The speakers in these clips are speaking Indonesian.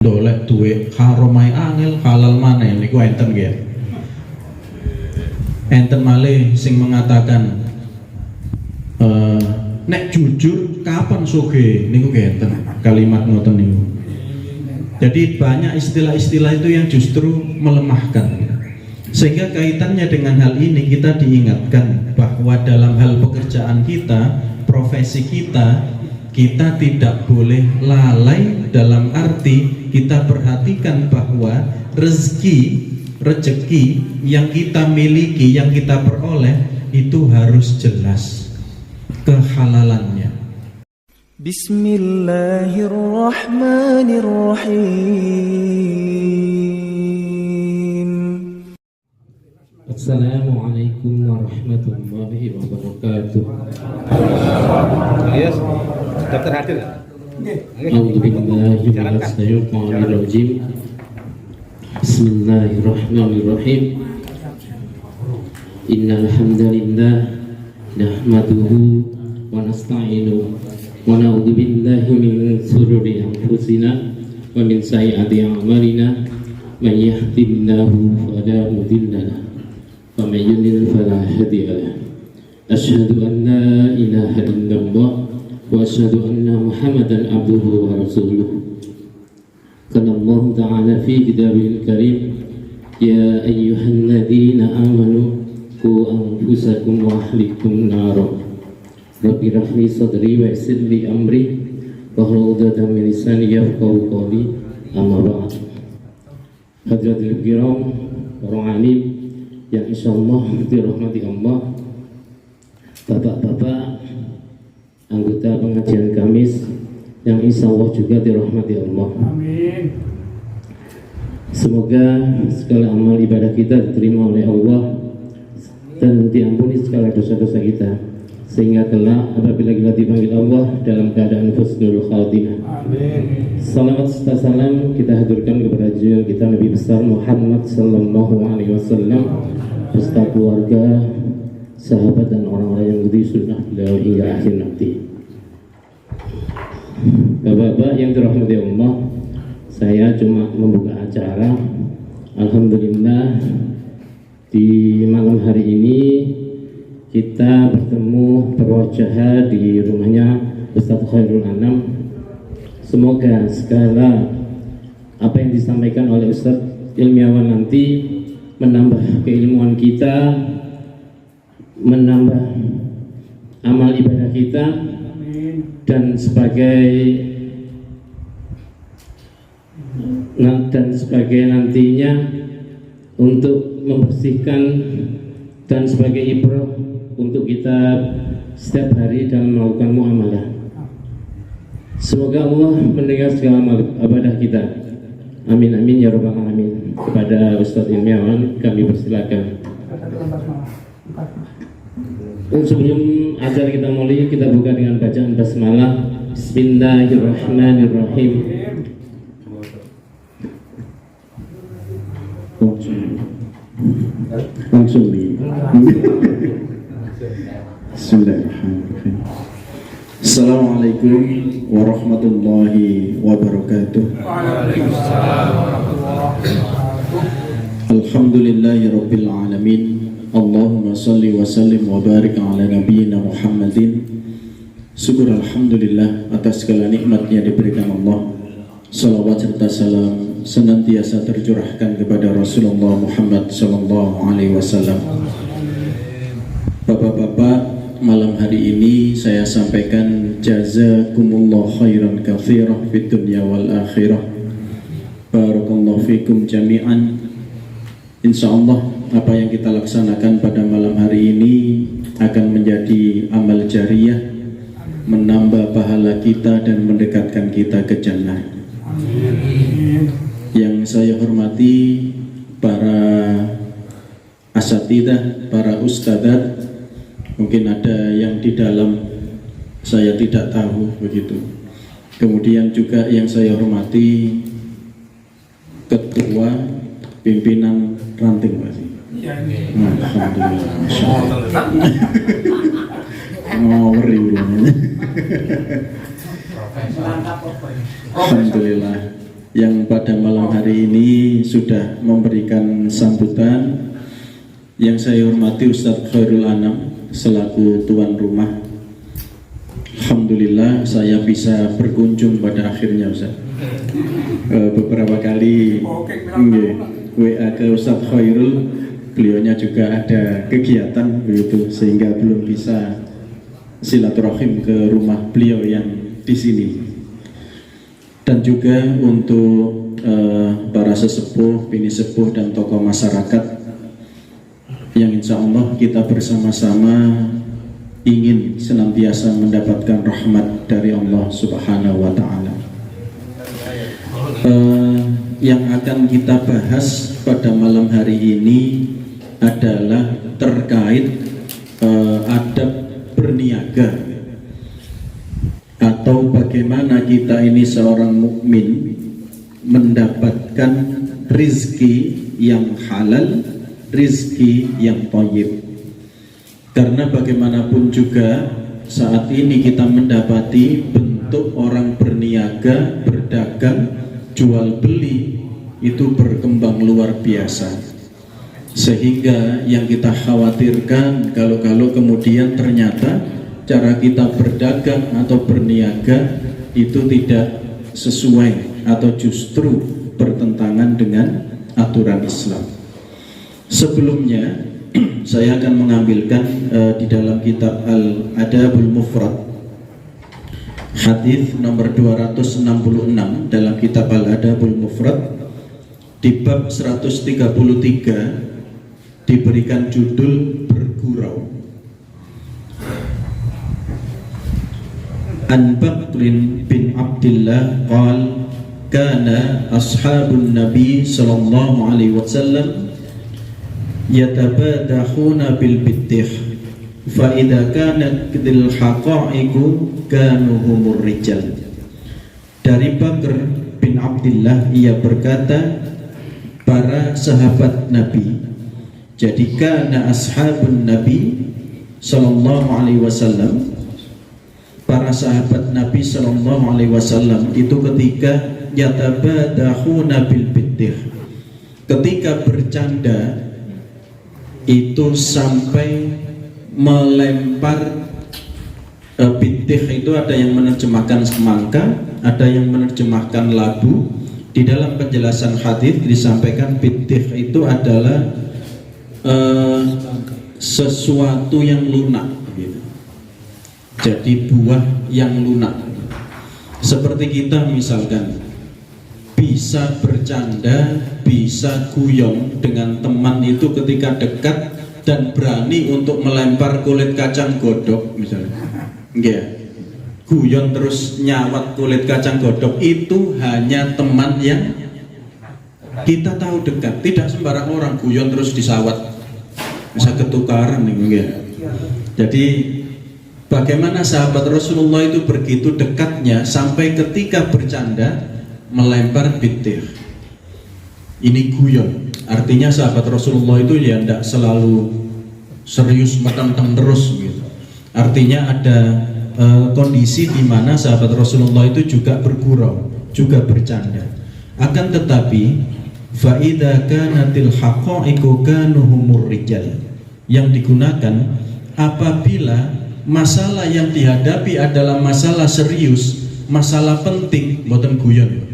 dolek duwe haromai angel halal mana niku enten nggih. Enten malih sing mengatakan nek jujur kapan soge niku nggih enten kalimat ngoten niku. Jadi banyak istilah-istilah itu yang justru melemahkan. Sehingga kaitannya dengan hal ini kita diingatkan bahwa dalam hal pekerjaan kita, profesi kita tidak boleh lalai dalam arti kita perhatikan bahwa rezeki yang kita miliki, yang kita peroleh itu harus jelas kehalalannya. Bismillahirrahmanirrahim. Assalamualaikum warahmatullahi wabarakatuh. Yes, daftar hadir. A'udzubillahi minasyaitonirrajim. Bismillahirrahmanirrahim. Innal hamdalillah nahmaduhu wa nasta'inuhu wa na'udzu billahi min shururi anfusina wa min sayyiati a'malina. May yahdihillahu fala mudilla lahu ومن يضلل فلا هادي له أشهد أن لا إله إلا الله وأشهد أن محمدا عبده ورسوله قال الله تعالى في كتابه الكريم يا أيها الذين آمنوا قوا أنفسكم وأهليكم نارا رب اشرح لي صدري ويسر لي أمري واحلل عقدة من لساني يفقهوا قولي أما بعد Hadirin kiram, orang alim yang insyaallah dirahmati Allah, bapak-bapak anggota pengajian Kamis yang insyaallah juga dirahmati Allah. Amin. Semoga segala amal ibadah kita diterima oleh Allah dan diampuni segala dosa-dosa kita, sehingga kelak apabila kita dipanggil Allah dalam keadaan husnul khatimah. Amin. Salawat serta salam kita haturkan kepada junjungan kita Nabi besar Muhammad sallallahu alaihi wasallam beserta keluarga, sahabat dan orang-orang yang mengikuti sunnah beliau hingga akhir nanti. Bapak-bapak yang dirahmati Allah, saya cuma membuka acara. Alhamdulillah di malam hari ini kita bertemu berwajah di rumahnya Ustadz Khairul Anam. Semoga segala apa yang disampaikan oleh Ustadz ilmiawan nanti menambah keilmuan kita, menambah amal ibadah kita, dan sebagai nantinya untuk membersihkan dan sebagai ibrah untuk kita setiap hari dalam melakukan muamalah. Semoga Allah mendengar segala amal ibadah kita. Amin amin ya rabbal alamin. Kepada Ustadz ilmiawan kami persilakan. Dan sebelum acara kita mulai, kita buka dengan bacaan basmalah. Bismillahirrahmanirrahim. Langsung nih. Bismillahirrahmanirrahim. Assalamualaikum warahmatullahi wabarakatuh. Alhamdulillahi rabbil alamin. Allahumma salli wa sallim wa barik ala nabiyyina Muhammadin. Syukur alhamdulillah atas segala nikmat yang diberikan Allah. Salawat serta salam senantiasa tercurahkan kepada Rasulullah Muhammad sallallahu alaihi wasallam. Bapak-bapak, malam hari ini saya sampaikan jazakumullah khairan katsirah fid dunya wal akhirah. Barakallahu fikum jami'an. Insyaallah apa yang kita laksanakan pada malam hari ini akan menjadi amal jariyah, menambah pahala kita dan mendekatkan kita ke jannah. Yang saya hormati para asatidah, para ustadzat, mungkin ada yang di dalam saya tidak tahu begitu. Kemudian juga yang saya hormati ketua pimpinan ranting masih. Alhamdulillah. Ngawur. Alhamdulillah. yang pada malam hari ini sudah memberikan sambutan. Yang saya hormati Ustadz Khairul Anam selaku tuan rumah. Alhamdulillah saya bisa berkunjung pada akhirnya Ustadz. Beberapa kali WA ke Ustadz Khairul, beliaunya juga ada kegiatan begitu sehingga belum bisa silaturahim ke rumah beliau yang di sini. Dan juga untuk para sesepuh, bini sepuh dan tokoh masyarakat yang insya Allah kita bersama-sama ingin senantiasa mendapatkan rahmat dari Allah Subhanahu wa Ta'ala. Yang akan kita bahas pada malam hari ini adalah terkait adab berniaga, atau bagaimana kita ini seorang mukmin mendapatkan rizki yang halal, rizki yang thayyib. Karena bagaimanapun juga saat ini kita mendapati bentuk orang berniaga, berdagang, jual beli itu berkembang luar biasa, sehingga yang kita khawatirkan kalau kemudian ternyata cara kita berdagang atau berniaga itu tidak sesuai atau justru bertentangan dengan aturan Islam. Sebelumnya saya akan mengambilkan di dalam kitab Al-Adabul Mufrad hadis nomor 266 dalam kitab Al-Adabul Mufrad di bab 133 diberikan judul bergurau. An Bakrin bin Abdullah qal kana ashabun Nabi sallallahu alaihi wasallam yatabadahuna bil bittih fa idza kanat dzil haqa'iqu kanu humur rijal. Dari Bakr bin Abdullah ia berkata, para sahabat Nabi, jadi kana ashabun Nabi sallallahu alaihi wasallam, para sahabat Nabi sallallahu alaihi wasallam itu ketika yatabadahuna bil bittih, ketika bercanda itu sampai melempar bittih. Itu ada yang menerjemahkan semangka, ada yang menerjemahkan labu. Di dalam penjelasan hadis disampaikan bittih itu adalah sesuatu yang lunak gitu. Jadi buah yang lunak. Seperti kita misalkan bisa bercanda, bisa guyon dengan teman itu ketika dekat dan berani untuk melempar kulit kacang godok misalnya. Guyon terus nyawat kulit kacang godok itu hanya teman yang kita tahu dekat. Tidak sembarang orang guyon terus disawat, bisa ketukaran nih. Jadi bagaimana sahabat Rasulullah itu begitu dekatnya sampai ketika bercanda melempar bittih. Ini guyon. Artinya sahabat Rasulullah itu ya tidak selalu serius meteng-meteng terus gitu. Artinya ada kondisi di mana sahabat Rasulullah itu juga bergurau, juga bercanda. Akan tetapi fa idza kanatil haqa'iqu kanu humur rijal, yang digunakan apabila masalah yang dihadapi adalah masalah serius, masalah penting, mboten guyon,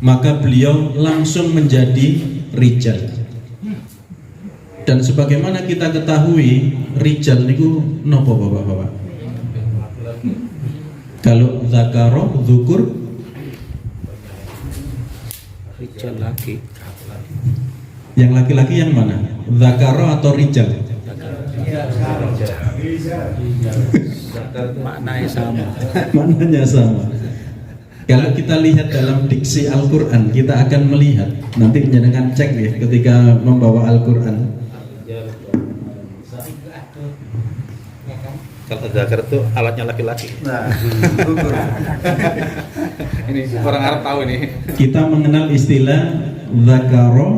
maka beliau langsung menjadi rijal. Dan sebagaimana kita ketahui, rijal niku nopo bapak-bapak? Kalau zakaro, zukur, Rijal laki. yang laki-laki yang mana? Zakaro atau rijal? Maknanya sama. Maknanya sama. Kalau kita lihat dalam diksi Al-Quran, kita akan melihat, nanti jangan cek ya ketika membawa Al-Quran. Kalau zakar itu alatnya laki-laki. Nah, Ini orang Arab tahu ini. Kita mengenal istilah zakaro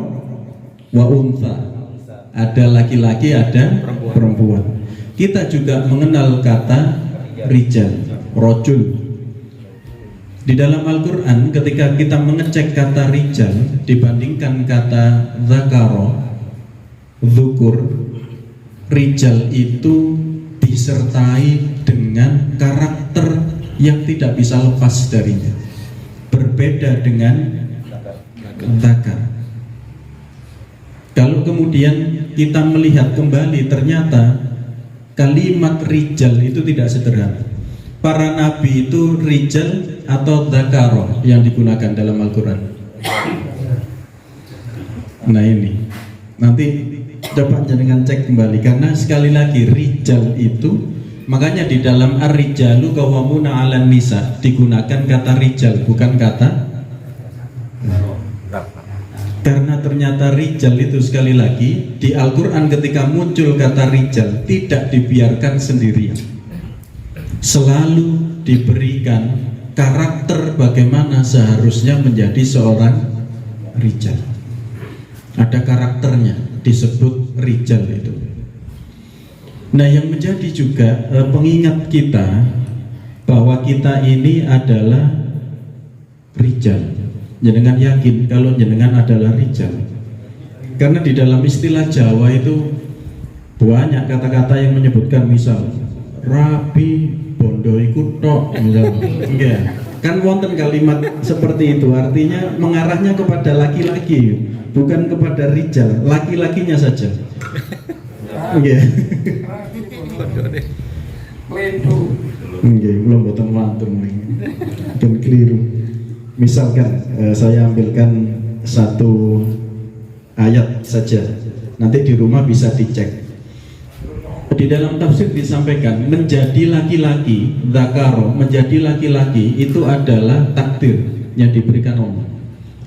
wa untha. Ada laki-laki, ada perempuan. Kita juga mengenal kata rijal, rojul. Di dalam Al-Quran ketika kita mengecek kata rijal dibandingkan kata zakaro, zukur, rijal itu disertai dengan karakter yang tidak bisa lepas darinya, berbeda dengan zakar. Kalau kemudian kita melihat kembali, ternyata kalimat rijal itu tidak sederhana. Para nabi itu rijal atau zakaro yang digunakan dalam Al-Quran. Nah ini nanti coba jangan cek kembali, karena sekali lagi rijal itu, makanya di dalam ar-rijalu qawwamuna 'alan nisa digunakan kata rijal, bukan kata, karena ternyata rijal itu sekali lagi di Al-Quran ketika muncul kata rijal tidak dibiarkan sendirian, selalu diberikan karakter bagaimana seharusnya menjadi seorang rijal. Ada karakternya, disebut rijal itu. Nah, yang menjadi juga pengingat kita bahwa kita ini adalah rijal. Jenengan yakin kalau jenengan adalah rijal? Karena di dalam istilah Jawa itu banyak kata-kata yang menyebutkan, misal rapi bondo iku tok, enggak. Kan wonten kalimat seperti itu, artinya mengarahnya kepada laki-laki, bukan kepada rijal, laki-lakinya saja. Enggak. Enggak, belum boten wonten. Dan keliru. Misalkan saya ambilkan satu ayat saja, nanti di rumah bisa dicek. Di dalam tafsir disampaikan menjadi laki-laki, zakaro, menjadi laki-laki itu adalah takdir yang diberikan Allah.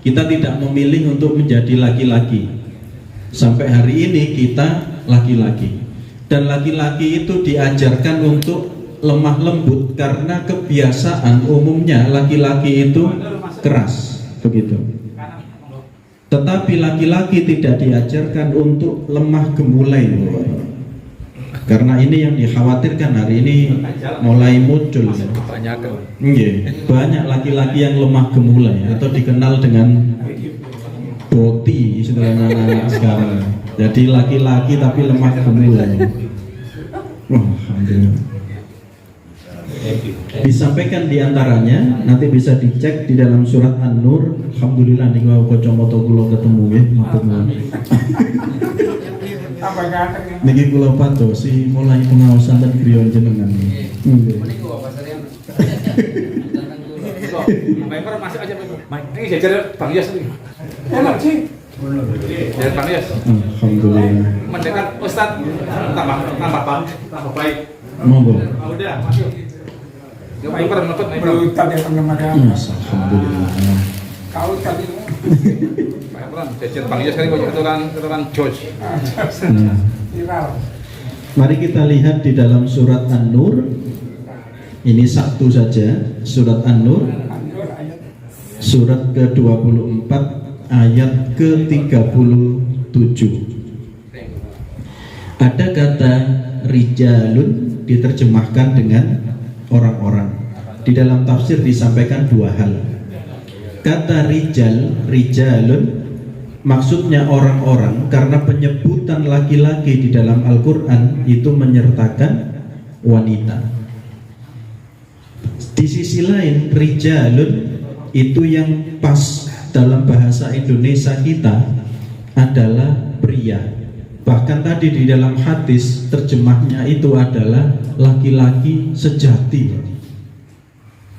Kita tidak memilih untuk menjadi laki-laki. Sampai hari ini kita laki-laki, dan laki-laki itu diajarkan untuk lemah lembut karena kebiasaan umumnya laki-laki itu keras, begitu. Tetapi laki-laki tidak diajarkan untuk lemah gemulai. Karena ini yang dikhawatirkan hari ini mulai muncul. Banyak laki-laki yang lemah gemulai atau dikenal dengan boti istilahnya anak sekarang. Jadi laki-laki tapi lemah gemulai. Disampaikan diantaranya, nanti bisa dicek di dalam surat An-Nur. Alhamdulillah nih gua kacamata kula ketemu ya, matur nuwun. Niki kula patosi mulai pengawasan dan griya jenengan. Member masuk aja, Mike. Ini jajar Bang Yas nih. Enak sih. Jajar Bang Yas. Alhamdulillah. Mendekat Ustaz tambah baik. Monggo. Udah, masuk. Member menurut Belum tadi pengemara. Alhamdulillah. Kau tadi jajar Bang Yas kali keturunan George. viral. Mari kita lihat di dalam surat An-Nur. Ini satu saja, surat An-Nur, surat ke-24 ayat ke-37. Ada kata rijalun diterjemahkan dengan orang-orang. Di dalam tafsir disampaikan dua hal. Kata rijal, rijalun maksudnya orang-orang, karena penyebutan laki-laki di dalam Al-Quran itu menyertakan wanita. Di sisi lain, rijalun itu yang pas dalam bahasa Indonesia kita adalah pria. Bahkan tadi di dalam hadis terjemahnya itu adalah laki-laki sejati.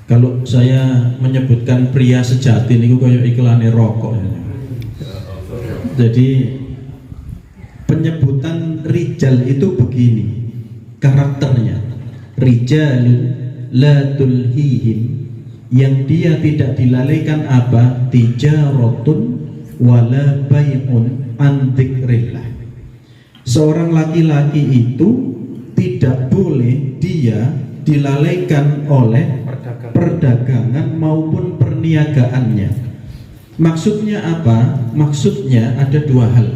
Kalau saya menyebutkan pria sejati ini kayak iklannya rokok. Jadi penyebutan rijal itu begini karakternya. Rijalun la tulhihim, yang dia tidak dilalaikan apa? Tijaratun wala bai'un an dzikrillah. Seorang laki-laki itu tidak boleh dia dilalaikan oleh perdagangan maupun perniagaannya. Maksudnya apa? Maksudnya ada dua hal.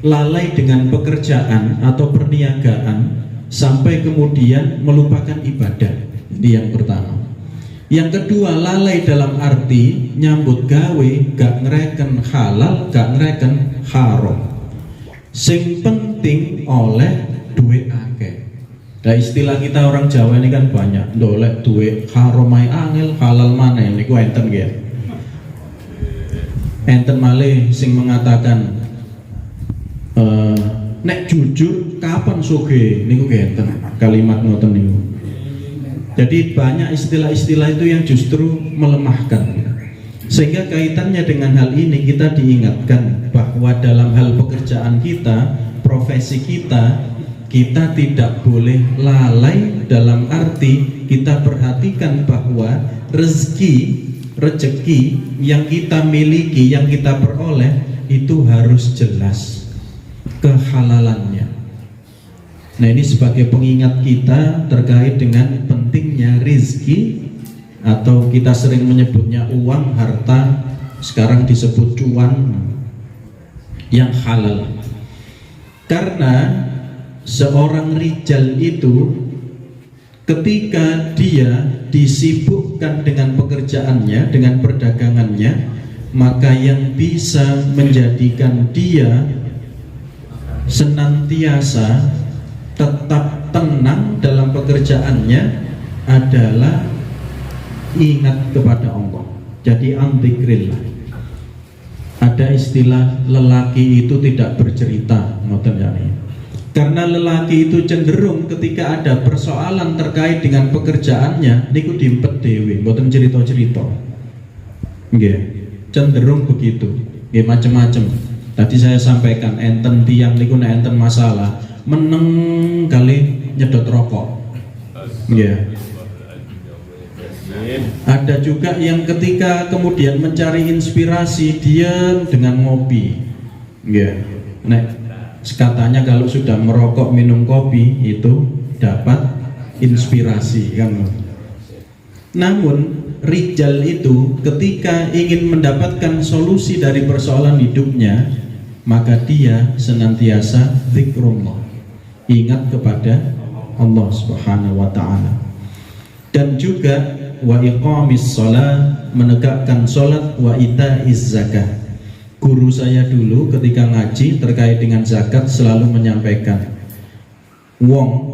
Lalai dengan pekerjaan atau perniagaan sampai kemudian melupakan ibadah. Ini yang pertama. Yang kedua, lalai dalam arti nyambut gawe gak ngereken halal, gak ngereken haram. Sing penting oleh duit akeh. Nah, istilah kita orang Jawa ini kan banyak, dolek duit haram ae angel, halal mana niku enten nggih. Enten malih sing mengatakan nek jujur kapan soge niku enten kalimat ngoten niku. Jadi banyak istilah-istilah itu yang justru melemahkan. Sehingga kaitannya dengan hal ini kita diingatkan bahwa dalam hal pekerjaan kita, profesi kita, kita tidak boleh lalai dalam arti kita perhatikan bahwa rezeki yang kita miliki, yang kita peroleh itu harus jelas kehalalannya. Nah, ini sebagai pengingat kita terkait dengan pentingnya rizki, atau kita sering menyebutnya uang, harta, sekarang disebut cuan, yang halal. Karena seorang rijal itu ketika dia disibukkan dengan pekerjaannya, dengan perdagangannya, maka yang bisa menjadikan dia senantiasa tetap tenang dalam pekerjaannya adalah ingat kepada Allah. Jadi andzikrillah. Ada istilah lelaki itu tidak bercerita, ngoten ya. Karena lelaki itu cenderung ketika ada persoalan terkait dengan pekerjaannya niku diempet dhewe, mboten cerita-cerita. Nggih, cenderung begitu. Nggih, macam-macam. Tadi saya sampaikan enten tiang niku nek enten masalah meneng kali nyedot rokok. Ya. Ada juga yang ketika kemudian mencari inspirasi diam dengan ngopi. Ya. Nek katanya kalau sudah merokok minum kopi itu dapat inspirasi kan. Namun rijal itu ketika ingin mendapatkan solusi dari persoalan hidupnya, maka dia senantiasa zikrullah, ingat kepada Allah Subhanahu wa ta'ala. Dan juga wa iqamis shalah, menegakkan salat, wa itaiz zakah. Guru saya dulu ketika ngaji terkait dengan zakat selalu menyampaikan,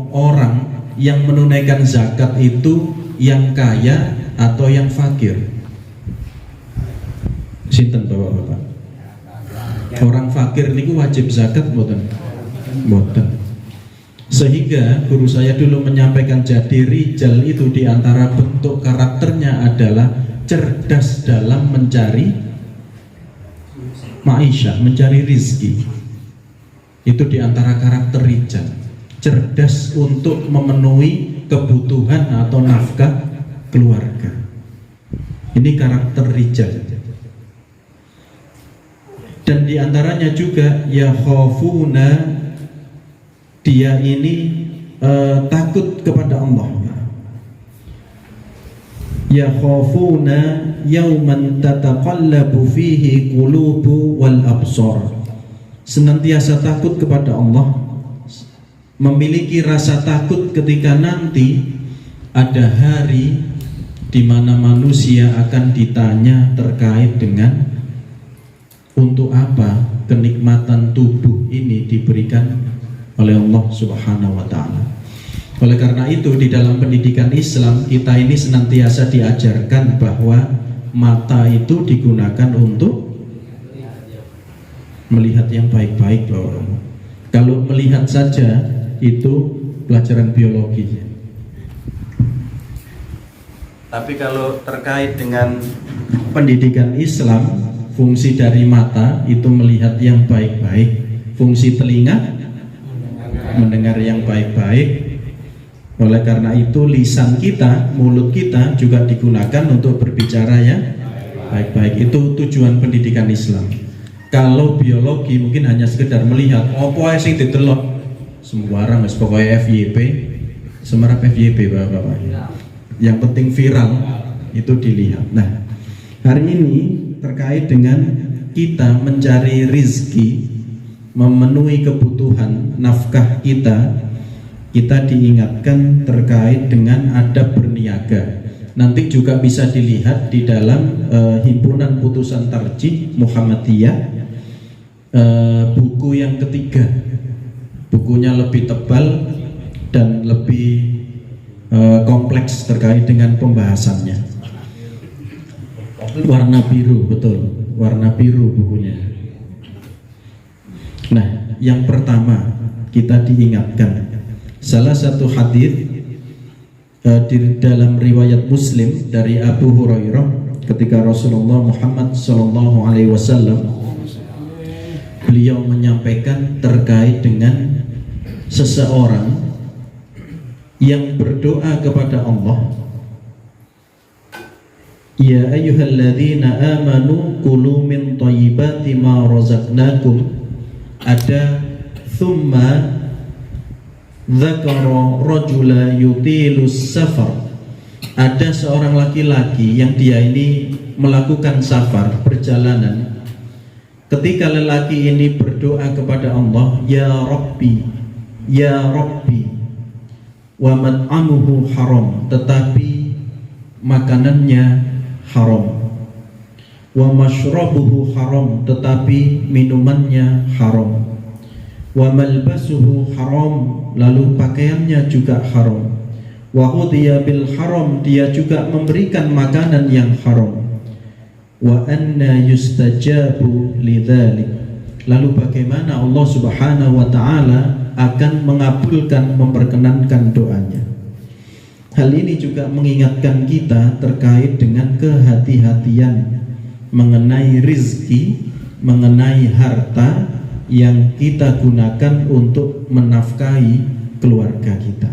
orang yang menunaikan zakat itu yang kaya atau yang fakir? Sinten Bapak-bapak? Orang fakir niku wajib zakat mboten? Mboten. Sehingga guru saya dulu menyampaikan jadi rijal itu diantara bentuk karakternya adalah cerdas dalam mencari maisha, mencari rizki. Itu diantara karakter rijal, cerdas untuk memenuhi kebutuhan atau nafkah keluarga. Ini karakter rijal. Dan diantaranya juga ya khafuna, dia ini takut kepada Allah. Ya khafuna yauman tataqallabu fihi qulubu wal absar. Senantiasa takut kepada Allah, memiliki rasa takut ketika nanti ada hari di mana manusia akan ditanya terkait dengan untuk apa kenikmatan tubuh ini diberikan oleh Allah Subhanahu wa ta'ala. Oleh karena itu di dalam pendidikan Islam kita ini senantiasa diajarkan bahwa mata itu digunakan untuk melihat yang baik-baik. Kalau melihat saja itu pelajaran biologi. Tapi kalau terkait dengan pendidikan Islam, fungsi dari mata itu melihat yang baik-baik, fungsi telinga mendengar yang baik-baik. Oleh karena itu lisan kita, mulut kita juga digunakan untuk berbicara yang baik-baik. Itu tujuan pendidikan Islam. Kalau biologi mungkin hanya sekedar melihat apa sing ditelok sembarang, pokoknya FYP, semerap FYP Bapak-bapak. Yang penting viral itu dilihat. Nah, hari ini terkait dengan kita mencari rizki, memenuhi kebutuhan nafkah kita diingatkan terkait dengan adab berniaga. Nanti juga bisa dilihat di dalam himpunan putusan tarjih Muhammadiyah, buku yang ketiga. Bukunya lebih tebal dan lebih kompleks terkait dengan pembahasannya. Warna biru, betul, warna biru bukunya. Nah, yang pertama kita diingatkan salah satu hadis di dalam riwayat Muslim dari Abu Hurairah ketika Rasulullah Muhammad SAW beliau menyampaikan terkait dengan seseorang yang berdoa kepada Allah, ya ayyuhalladzina amanu kulu min thayyibati ma razaqnakum, ada thumma dzakara rajula yutilus safar, ada seorang laki-laki yang dia ini melakukan safar, perjalanan. Ketika lelaki ini berdoa kepada Allah, ya Rabbi, ya Rabbi, wa mat'amuhu haram, tetapi makanannya haram, wa mashrabuhu haram, tetapi minumannya haram, wa malbasuhu haram, lalu pakaiannya juga haram, wa hudiya bil haram, dia juga memberikan makanan yang haram, wa anna yustajabu lidzalik, lalu bagaimana Allah Subhanahu wa ta'ala akan mengabulkan, memperkenankan doanya. Hal ini juga mengingatkan kita terkait dengan kehati-hatian mengenai rizki, mengenai harta yang kita gunakan untuk menafkahi keluarga kita.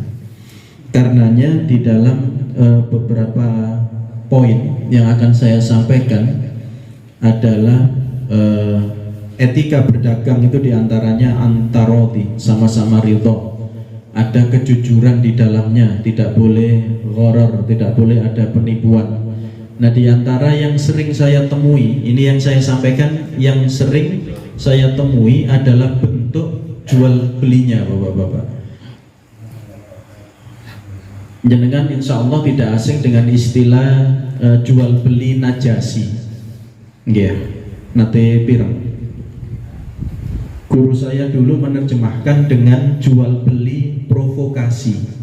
Karenanya di dalam beberapa poin yang akan saya sampaikan adalah etika berdagang itu diantaranya antarodi, sama-sama ridho, ada kejujuran di dalamnya, tidak boleh gharar, tidak boleh ada penipuan. Nah, diantara yang sering saya temui, ini yang saya sampaikan, yang sering saya temui adalah bentuk jual belinya, bapak-bapak. Jenengan insya Allah tidak asing dengan istilah jual beli najasi. Nggih, nate pirang. Guru saya dulu menerjemahkan dengan jual beli provokasi.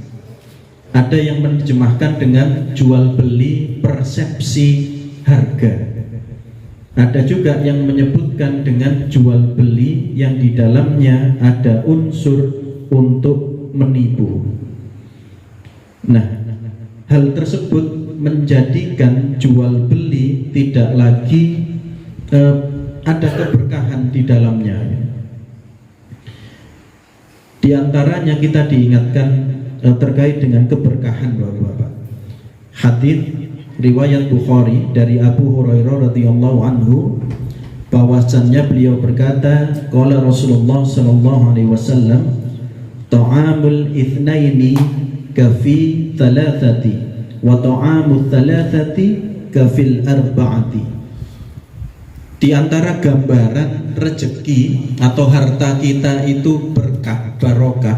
Ada yang menerjemahkan dengan jual beli persepsi harga. Ada juga yang menyebutkan dengan jual beli yang di dalamnya ada unsur untuk menipu. Nah, hal tersebut menjadikan jual beli tidak lagi ada keberkahan di dalamnya. Di antaranya kita diingatkan terkait dengan keberkahan, bapak-bapak. Hadis riwayat Bukhari dari Abu Hurairah radhiyallahu anhu, bahwasannya beliau berkata, qala Rasulullah sallallahu alaihi wasallam, ta'amul itsnaini kafi thalathati wa ta'amul thalathati kafil arba'ati. Di antara gambaran rezeki atau harta kita itu berkah, barokah,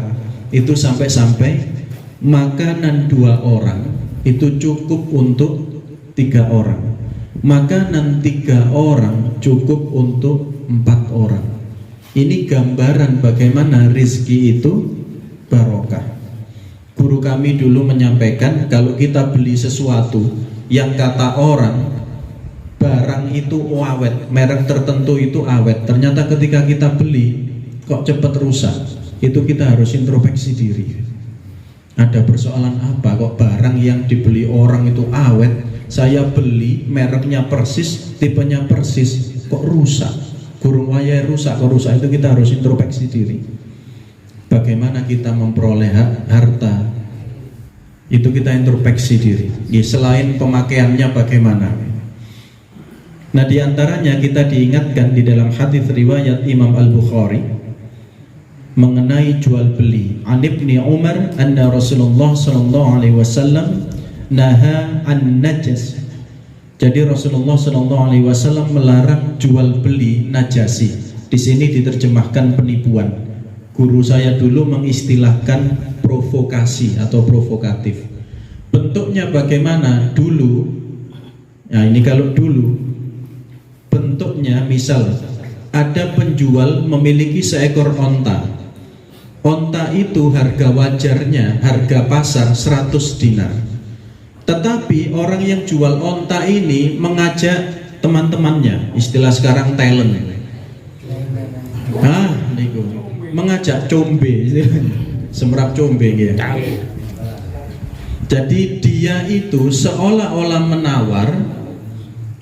itu sampai-sampai makanan 2 orang itu cukup untuk 3 orang, makanan 3 orang cukup untuk 4 orang. Ini gambaran bagaimana rizki itu barokah. Guru kami dulu menyampaikan, kalau kita beli sesuatu yang kata orang barang itu awet, merek tertentu itu awet, ternyata ketika kita beli kok cepat rusak, itu kita harus introspeksi diri. Ada persoalan apa kok barang yang dibeli orang itu awet, saya beli mereknya persis, tipenya persis, kok rusak, gurung wayai rusak, kok rusak, itu kita harus introspeksi diri. Bagaimana kita memperoleh harta, itu kita introspeksi diri. Selain pemakaiannya bagaimana. Nah, diantaranya kita diingatkan di dalam hadis riwayat Imam Al-Bukhari mengenai jual beli. An Ibni Umar anna Rasulullah sallallahu alaihi wasallam naha an najas. Jadi Rasulullah sallallahu alaihi wasallam melarang jual beli najasi. Di sini diterjemahkan penipuan. Guru saya dulu mengistilahkan provokasi atau provokatif. bentuknya bagaimana dulu. Nah ini kalau dulu bentuknya, misal ada penjual memiliki seekor onta. Onta itu harga wajarnya, harga pasar 100 dinar. Tetapi orang yang jual onta ini mengajak teman-temannya, istilah sekarang talent. Niku mengajak combe, semerap combe ya. Jadi dia itu seolah-olah menawar,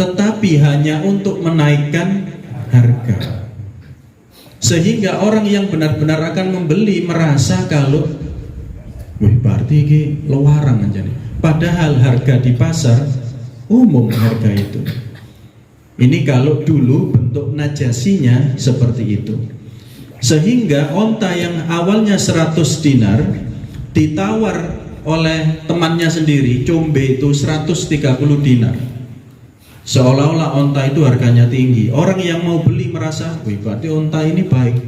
tetapi hanya untuk menaikkan harga, sehingga orang yang benar-benar akan membeli merasa kalau, wih berarti ini lewarang aja nih. Padahal harga di pasar umum harga itu. Ini kalau dulu bentuk najasinya seperti itu. Sehingga onta yang awalnya 100 dinar ditawar oleh temannya sendiri, combe itu 130 dinar. Seolah-olah onta itu harganya tinggi. Orang yang mau beli merasa, wih berarti onta ini baik,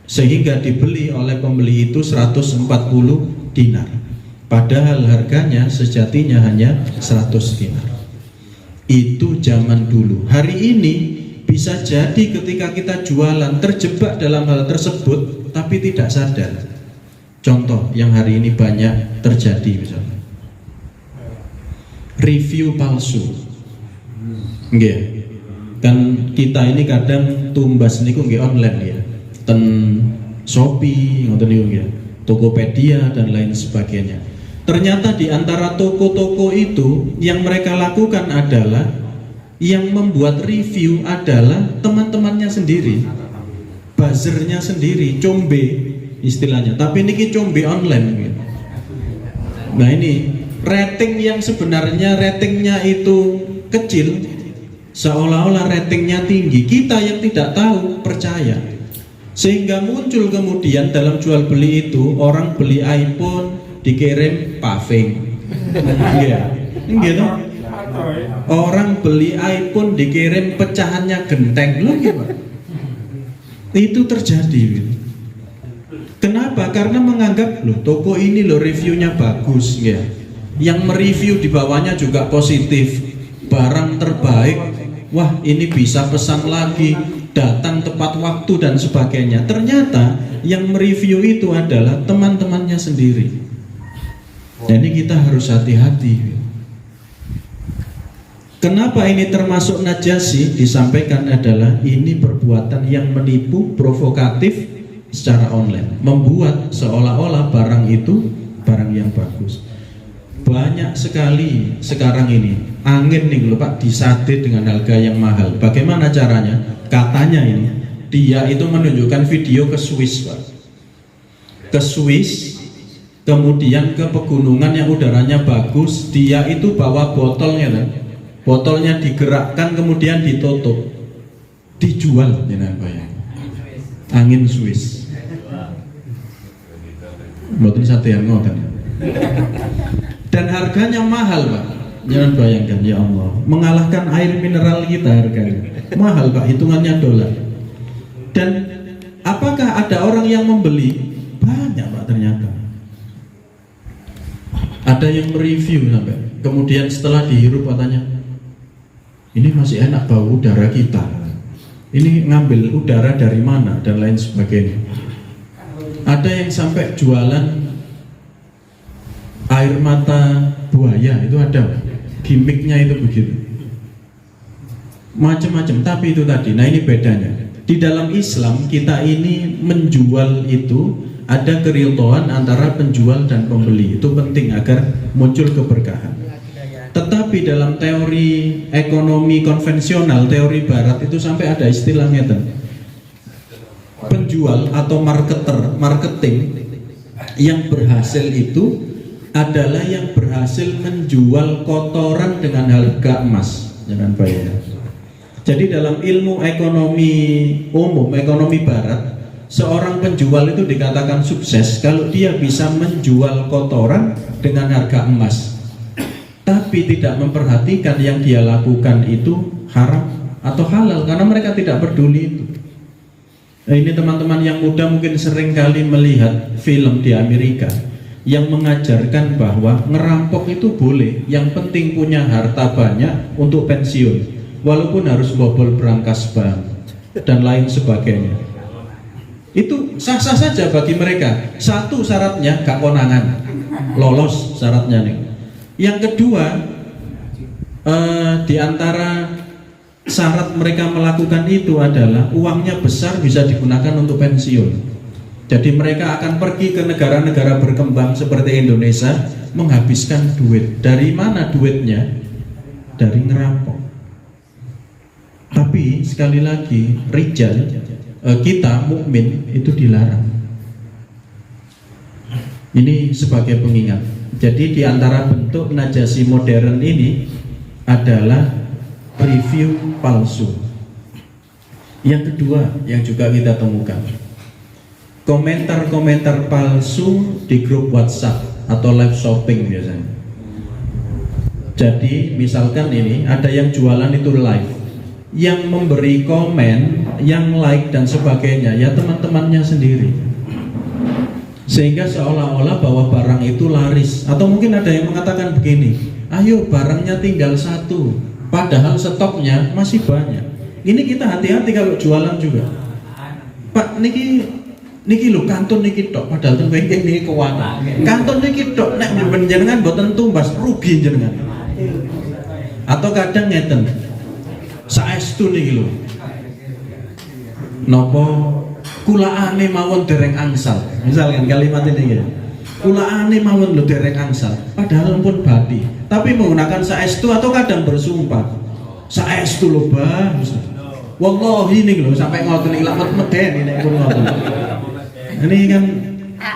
sehingga dibeli oleh pembeli itu 140 dinar. Padahal harganya sejatinya hanya 100 dinar. Itu zaman dulu. Hari ini bisa jadi ketika kita jualan terjebak dalam hal tersebut tapi tidak sadar. Contoh yang hari ini banyak terjadi misalnya, review palsu. Nggih. Kan kita ini kadang tumbas niku nggih online ya. Ten Shopee ngoten niku nggih, Tokopedia dan lain sebagainya. Ternyata di antara toko-toko itu yang mereka lakukan adalah yang membuat review adalah teman-temannya sendiri, buzzernya sendiri, combe istilahnya. Tapi ini combe online gitu. Nah ini rating yang sebenarnya ratingnya itu kecil, seolah-olah ratingnya tinggi. Kita yang tidak tahu percaya, sehingga muncul kemudian dalam jual beli itu orang beli iPhone dikirim paving. Iya, gitu. Orang beli iPhone dikirim pecahannya genteng, loh gimana? Itu terjadi. Gitu. Kenapa? Karena menganggap loh toko ini loh reviewnya bagus, ya. Yang mereview di bawahnya juga positif, barang terbaik. Wah ini bisa pesan lagi, datang tepat waktu dan sebagainya. Ternyata yang mereview itu adalah teman-temannya sendiri. Jadi kita harus hati-hati. Kenapa ini termasuk najasi? Disampaikan adalah ini perbuatan yang menipu, provokatif secara online, membuat seolah-olah barang itu barang yang bagus. Banyak sekali sekarang ini angin nih lho Pak, disate dengan harga yang mahal. Bagaimana caranya? Katanya ini dia itu menunjukkan video ke Swiss Pak, ke Swiss, kemudian ke pegunungan yang udaranya bagus. Dia itu bawa botolnya kan? Botolnya digerakkan kemudian ditutup, dijual dengan bayang. Angin Swiss. Mboten satean ngoten. Dan harganya mahal Pak. Jangan bayangkan, ya Allah, mengalahkan air mineral kita harganya. Mahal Pak, hitungannya dolar. Dan apakah ada orang yang membeli? Banyak Pak ternyata. Ada yang mereview sampai kemudian setelah dihirup katanya, ini masih enak bau udara kita. Ini ngambil udara dari mana dan lain sebagainya. Ada yang sampai jualan air mata buaya, itu ada gimmicknya itu begitu. Macam-macam, tapi itu tadi. Nah ini bedanya. Di dalam Islam kita ini menjual itu ada keriltoan antara penjual dan pembeli. Itu penting agar muncul keberkahan. Tetapi dalam teori ekonomi konvensional, teori barat itu sampai ada istilahnya penjual atau marketing yang berhasil itu adalah yang berhasil menjual kotoran dengan harga emas. Jangan bayar. Jadi dalam ilmu ekonomi umum, ekonomi barat, seorang penjual itu dikatakan sukses kalau dia bisa menjual kotoran dengan harga emas, tapi tidak memperhatikan yang dia lakukan itu haram atau halal, karena mereka tidak peduli itu. Nah, ini teman-teman yang muda mungkin sering kali melihat film di Amerika. yang mengajarkan bahwa ngerampok itu boleh, yang penting punya harta banyak untuk pensiun, walaupun harus bobol berangkas bank dan lain sebagainya. Itu sah-sah saja bagi mereka. Satu syaratnya gak konangan, lolos syaratnya nih. Yang kedua, di antara syarat mereka melakukan itu adalah uangnya besar, bisa digunakan untuk pensiun. Jadi mereka akan pergi ke negara-negara berkembang seperti Indonesia, menghabiskan duit. Dari mana duitnya? Dari ngerampok. Tapi sekali lagi, rijal, kita mukmin itu dilarang. Ini sebagai pengingat. Jadi di antara bentuk najasi modern ini adalah review palsu. Yang kedua yang juga kita temukan, komentar-komentar palsu di grup WhatsApp atau live shopping biasanya. Jadi misalkan ini ada yang jualan itu live, yang memberi komen, yang like dan sebagainya ya teman-temannya sendiri, sehingga seolah-olah bahwa barang itu laris. Atau mungkin ada yang mengatakan begini, ayo barangnya tinggal satu, padahal stoknya masih banyak. Ini kita hati-hati kalau jualan juga. Pak, niki lho kantun niki tok, padahal ten bengkel niki keuangan. Kantun niki tok nek jenengan mboten tumbas rugi jenengan. Atau kadang ngeten, saestu niki lho. Napa kulaane mawon dereng angsal. Misalkan kalimat ini ya. Kulaane mawon lho dereng angsal, padahal pun badi. Tapi menggunakan saestu atau kadang bersumpah. Saestu lho, Bang. Wallahi nih lho sampai ngoten iki lak medeni nek pun ngoten. Ini kan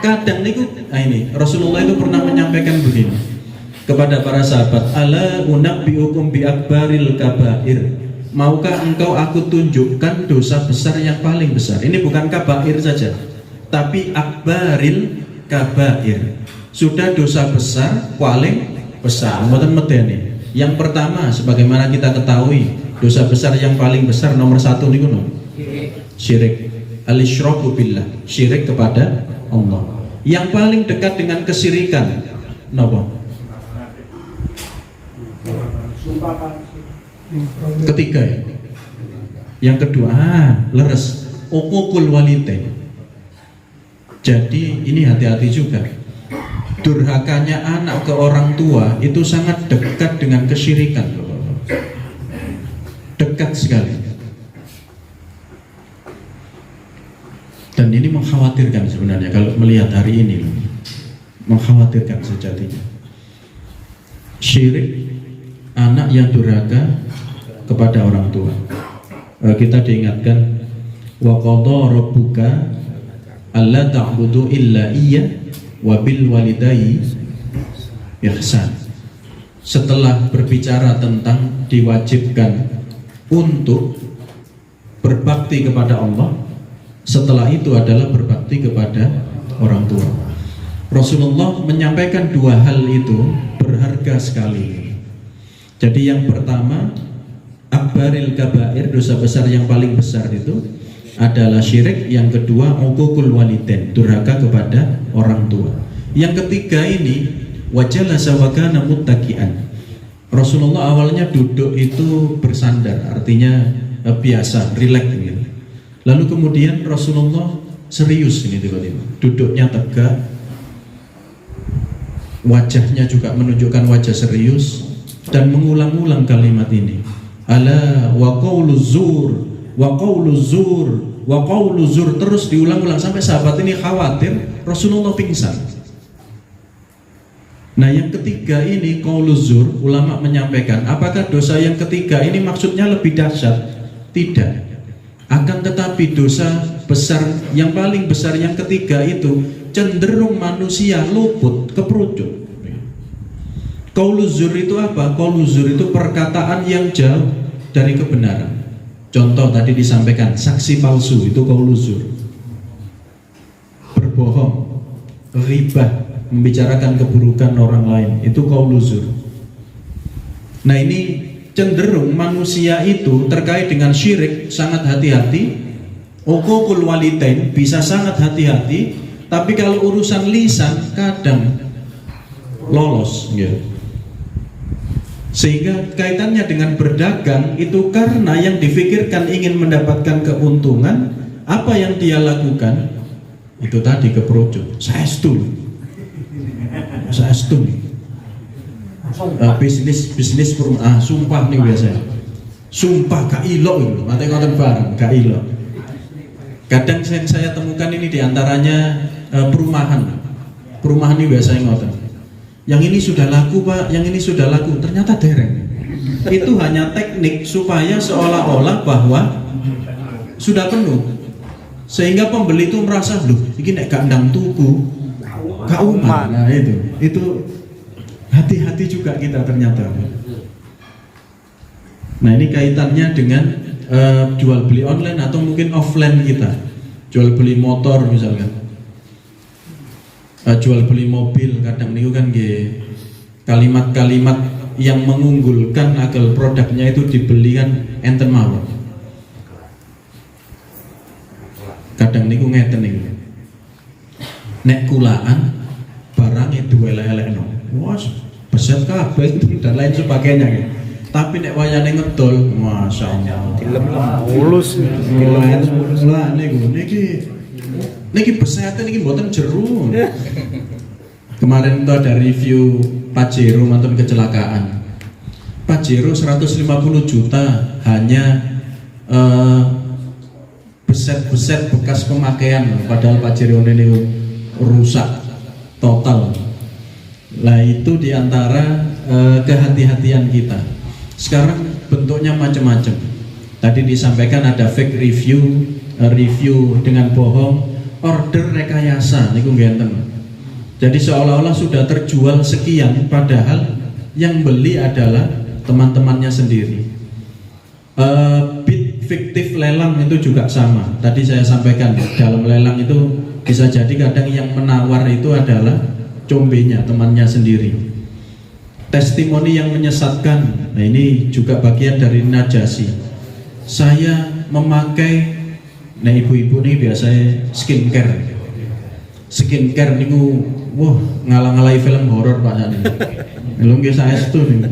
kadang niku ini Rasulullah itu pernah menyampaikan begini kepada para sahabat, ala unabbiukum bi akbaril kabair. Maukah engkau aku tunjukkan dosa besar yang paling besar? Ini bukan kabair saja, tapi akbaril kabair. Sudah dosa besar paling besar. Mboten medeni. Yang pertama sebagaimana kita ketahui, dosa besar yang paling besar nomor satu niku no. Syirik. Al-isyraku billah, syirik kepada Allah. Yang paling dekat dengan kesyirikan napa? Ketiga ya. Yang kedua, leres, uququl walidain. Jadi ini hati-hati juga. Durhakanya anak ke orang tua itu sangat dekat dengan kesyirikan. Dekat sekali. Dan ini mengkhawatirkan sebenarnya kalau melihat hari ini, mengkhawatirkan sejatinya. Syirik, anak yang durhaka kepada orang tua. Kita diingatkan, wa qadha rabbuka alla ta'budu illa iya wa bil walidayni ihsan. Setelah berbicara tentang diwajibkan untuk berbakti kepada Allah, setelah itu adalah berbakti kepada orang tua. Rasulullah menyampaikan dua hal itu berharga sekali. Jadi yang pertama, akbaril kabair, dosa besar yang paling besar itu adalah syirik. Yang kedua, uququl walidain, durhaka kepada orang tua. Yang ketiga ini, wajalasa wa kana muttaqian. Rasulullah awalnya duduk itu bersandar, artinya biasa, rileks gitu. Lalu kemudian Rasulullah serius ini tiba-tiba, duduknya tegak, wajahnya juga menunjukkan wajah serius, dan mengulang-ulang kalimat ini, ala wa qaulu zur wa qaulu zur wa qaulu zur, terus diulang-ulang sampai sahabat ini khawatir Rasulullah pingsan. Nah yang ketiga ini qaulu zur, ulama menyampaikan apakah dosa yang ketiga ini maksudnya lebih dahsyat? Tidak. Akan tetapi dosa besar yang paling besar yang ketiga itu cenderung manusia luput, keperucut. Qaulu zur itu apa? Qaulu zur itu perkataan yang jauh dari kebenaran. Contoh tadi disampaikan, saksi palsu itu qaulu zur. Berbohong, ghibah, membicarakan keburukan orang lain itu qaulu zur. Nah ini cenderung manusia itu terkait dengan syirik sangat hati-hati, uququl walidain bisa sangat hati-hati, Tapi kalau urusan lisan kadang lolos gitu. Sehingga kaitannya dengan berdagang itu karena yang difikirkan ingin mendapatkan keuntungan, apa yang dia lakukan itu tadi keperucut. Saestu bisnis sumpah nih biasanya, sumpah gak ilok itu, mati konten bareng gak ilok. Kadang saya temukan ini diantaranya perumahan ini biasanya ngoten. Yang ini sudah laku Pak, yang ini sudah laku, ternyata dereng. Itu hanya teknik supaya seolah-olah bahwa sudah penuh, sehingga pembeli itu merasa loh, ini nek gak ndang tuku, gak umat. Nah itu hati-hati juga kita ternyata. Nah ini kaitannya dengan jual beli online atau mungkin offline kita, jual beli motor misalkan. Jual beli mobil kadang niku kan kalimat-kalimat yang mengunggulkan agar produknya itu dibeli kan enten mawon. Kadang niku ngeten niku. Nek kulaan barangnya duwe-elekno. Wah, beset kabeh dan lain sebagainya ya. Tapi nek wayane ngedol, masyaallah. Dilem-lem mulus. Lah niki besetnya niki mboten jeru. Kemarin itu ada review Pajero mantan kecelakaan. Pajero 150 juta hanya beset-beset bekas pemakaian, padahal Pajero ini rusak total. Lah itu diantara kehati-hatian kita. Sekarang bentuknya macam-macam. Tadi disampaikan ada fake review, review dengan bohong, order rekayasa niku ngenten. Jadi seolah-olah sudah terjual sekian padahal yang beli adalah teman-temannya sendiri. Bid fiktif lelang itu juga sama. Tadi saya sampaikan dalam lelang itu bisa jadi kadang yang menawar itu adalah combenya, temannya sendiri. Testimoni yang menyesatkan. Nah ini juga bagian dari najasi. Saya memakai, nah ibu-ibu nih biasanya skincare niku wah ngalang-alai film horor Pak Sani. Lho nggih saestu niku.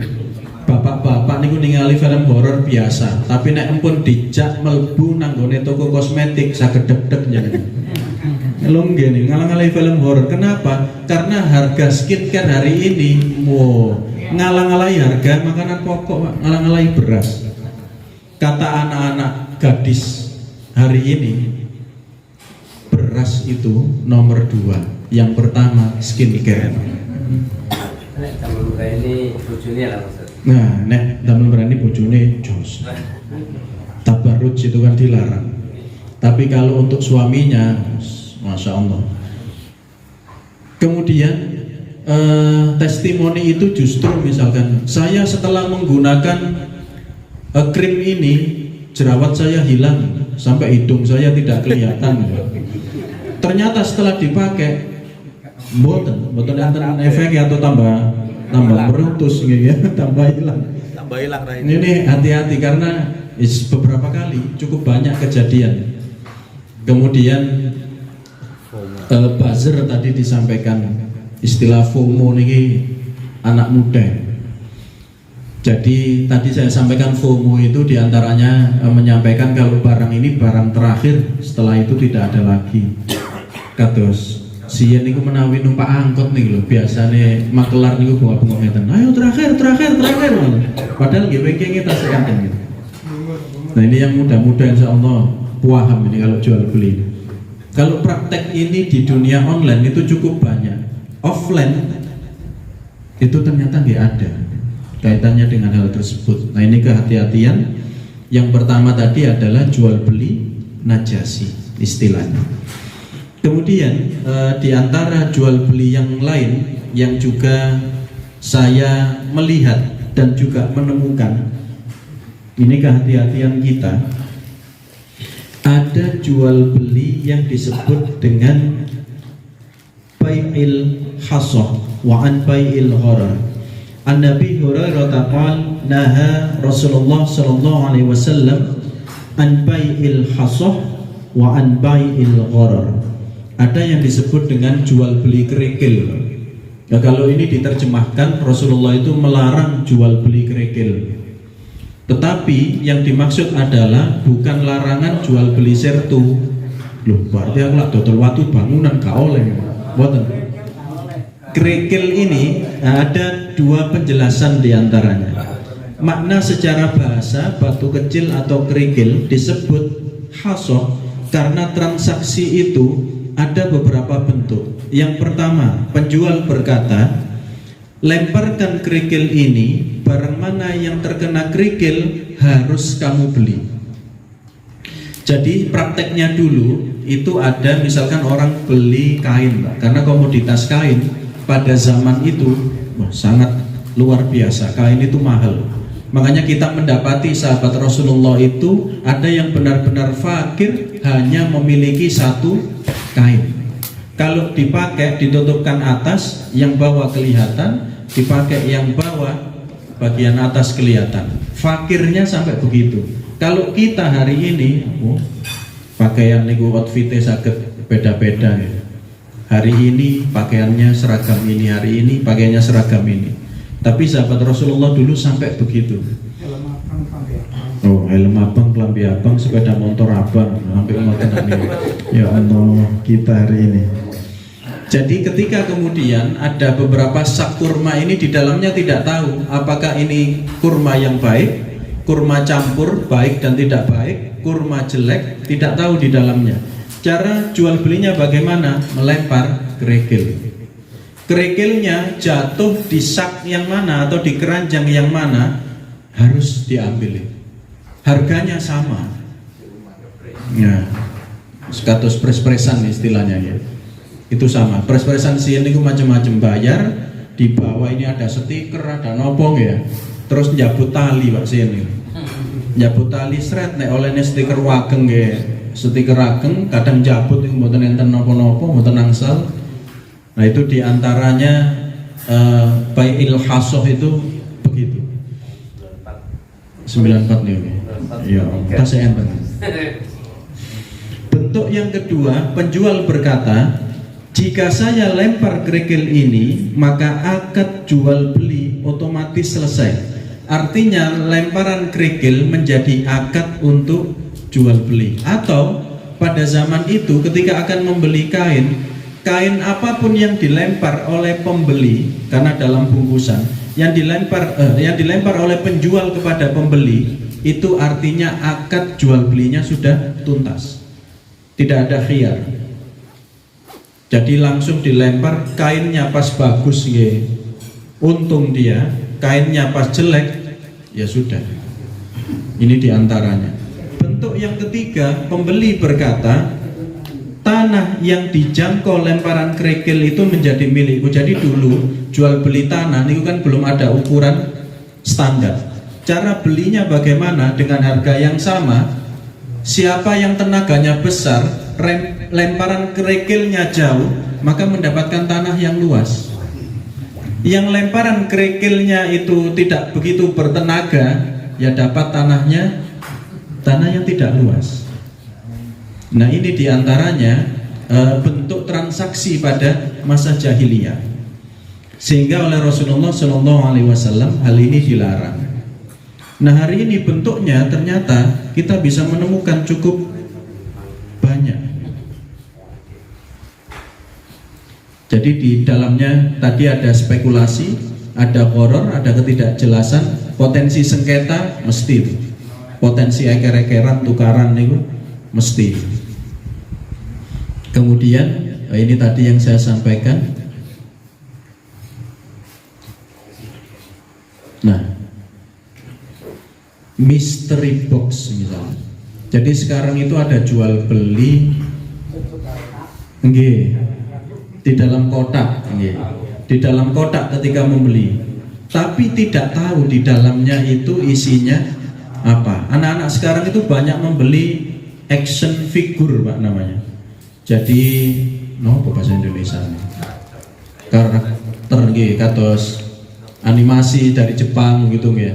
Bapak-bapak niku ningali film horor biasa, tapi nek empun dijak mlebu nang gone toko kosmetik saged deg-deg jenengan. Lho nggih niku ngalang-alai film horor. Kenapa? Karena harga skincare hari ini ngalang-alai harga makanan pokok, Pak. Ngalang-alai beras. Kata anak-anak gadis hari ini, beras itu nomor 2. Yang pertama skincare. Nah, nek damel berani bojone jos. Tabarruj itu kan dilarang. Tapi kalau untuk suaminya, masya Allah. Kemudian testimoni itu justru misalkan saya setelah menggunakan krim ini jerawat saya hilang sampai hidung saya tidak kelihatan. Ternyata setelah dipakai mboten enten efek atau tambah berutus gitu ya, tambah hilang. Ini hati-hati karena beberapa kali cukup banyak kejadian. Kemudian buzzer tadi disampaikan, istilah FOMO ini anak muda. Jadi tadi saya sampaikan FOMO itu diantaranya menyampaikan kalau barang ini barang terakhir, setelah itu tidak ada lagi. Kados siyen niku menawi numpak angkot nih lho, biasane makelar niku bunga-bunga ngeten. Ayo terakhir. Padahal nggih wingking kita sekanten gitu. Nah ini yang muda-muda insyaallah paham ini kalau jual beli. Kalau praktek ini di dunia online itu cukup banyak. Offline itu ternyata nggak ada kaitannya dengan hal tersebut. Nah ini kehati-hatian. Yang pertama tadi adalah jual beli najasi istilahnya. Kemudian di antara jual beli yang lain yang juga saya melihat dan juga menemukan, ini kehati-hatian kita, ada jual beli yang disebut dengan bai'il hasah wa an bai'il gharar. An Nabi Hurairah taqal naha Rasulullah sallallahu alaihi wasallam an bai'il hasah wa an bai'il gharar. ada yang disebut dengan jual beli kerikil. Nah, kalau ini diterjemahkan, Rasulullah itu melarang jual beli kerikil. Tetapi yang dimaksud adalah bukan larangan jual beli sertu. Loh, berarti aku lak dodol watu bangunan gak oleh. Mboten. Kerikil ini ada dua penjelasan diantaranya. Makna secara bahasa, batu kecil atau kerikil disebut hasoh karena transaksi itu ada beberapa bentuk. Yang pertama, penjual berkata, lemparkan kerikil ini, barang mana yang terkena kerikil harus kamu beli. Jadi prakteknya dulu itu ada, misalkan orang beli kain, karena komoditas kain pada zaman itu sangat luar biasa, kain itu mahal. Makanya kita mendapati sahabat Rasulullah itu ada yang benar-benar fakir, hanya memiliki satu kain. Kalau dipakai ditutupkan atas, yang bawah kelihatan, dipakai yang bawah bagian atas kelihatan. Fakirnya sampai begitu. Kalau kita hari ini pakaian niku outfitnya saged beda-beda ya. Hari ini pakaiannya seragam ini, hari ini pakaiannya seragam ini. Tapi sahabat Rasulullah dulu sampai begitu. Oh, helm abang, kelambi abang, sepeda motor abang, sampai ngoten ini. Ya Allah, kita hari ini. Jadi ketika kemudian ada beberapa sak kurma ini di dalamnya tidak tahu apakah ini kurma yang baik, kurma campur baik dan tidak baik, kurma jelek, tidak tahu di dalamnya. Cara jual belinya bagaimana? Melempar kerikil. Kerikilnya jatuh di sak yang mana atau di keranjang yang mana harus diambil. Harganya sama. Ya, skatus pres-presan istilahnya ya. Itu sama. Pres-presan sien itu macam-macam, bayar, di bawah ini ada stiker, ada nopong ya. Terus njabut tali Pak sien ini. Njabut tali seret nek olehne stiker wageng ya. Stiker ageng kadang jabut itu mboten enten napa-napa, mboten angsal. Nah itu diantaranya bai'il hasoh itu begitu. 94 nih. Ya, tas enten. Bentuk yang kedua, penjual berkata, jika saya lempar kerikil ini, maka akad jual beli otomatis selesai. Artinya lemparan kerikil menjadi akad untuk jual beli. Atau pada zaman itu ketika akan membeli kain, kain apapun yang dilempar oleh pembeli, karena dalam bungkusan yang dilempar oleh penjual kepada pembeli, itu artinya akad jual belinya sudah tuntas, tidak ada khiyar. Jadi langsung dilempar, kainnya pas bagus ya, untung dia, kainnya pas jelek ya sudah. Ini diantaranya. Bentuk yang ketiga, pembeli berkata, tanah yang dijangkau lemparan kerikil itu menjadi milikku. Jadi dulu jual beli tanah ini kan belum ada ukuran standar. Cara belinya bagaimana? Dengan harga yang sama. Siapa yang tenaganya besar, lemparan kerikilnya jauh, maka mendapatkan tanah yang luas. Yang lemparan kerikilnya itu tidak begitu bertenaga, ya dapat tanah yang tidak luas. Nah ini diantaranya bentuk transaksi pada masa jahiliyah, sehingga oleh Rasulullah SAW hal ini dilarang. Nah hari ini bentuknya ternyata kita bisa menemukan cukup banyak. Jadi di dalamnya tadi ada spekulasi, ada horor, ada ketidakjelasan, potensi sengketa mesti itu. Potensi eker-ekeran, tukaran itu mesti. Kemudian ini tadi yang saya sampaikan. Nah, mystery box misalnya. Jadi sekarang itu ada jual beli, di dalam kotak, di dalam kotak ketika membeli, tapi tidak tahu di dalamnya itu isinya apa. Anak-anak sekarang itu banyak membeli action figure Pak namanya. Jadi apa bahasa Indonesia? Karakter kados animasi dari Jepang gitu ya.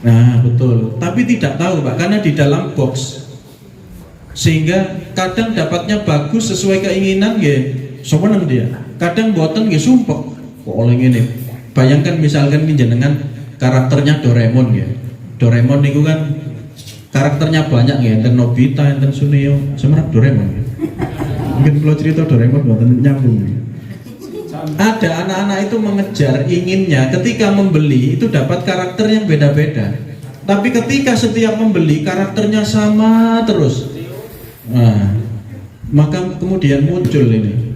Nah betul. Tapi tidak tahu Pak, karena di dalam box. Sehingga kadang dapatnya bagus sesuai keinginan ya, seneng dia. Kadang boten ya sumpek. Kok oleh ini. Bayangkan misalkan jenengan karakternya Doraemon ya. Doraemon itu kan karakternya banyak ya, enten Nobita, enten Suneo, semerap Doraemon ya. Mungkin kalau cerita Doraemon boten nyambung. Ada anak-anak itu mengejar inginnya ketika membeli itu dapat karakter yang beda-beda. Tapi ketika setiap membeli karakternya sama terus, nah, maka kemudian muncul ini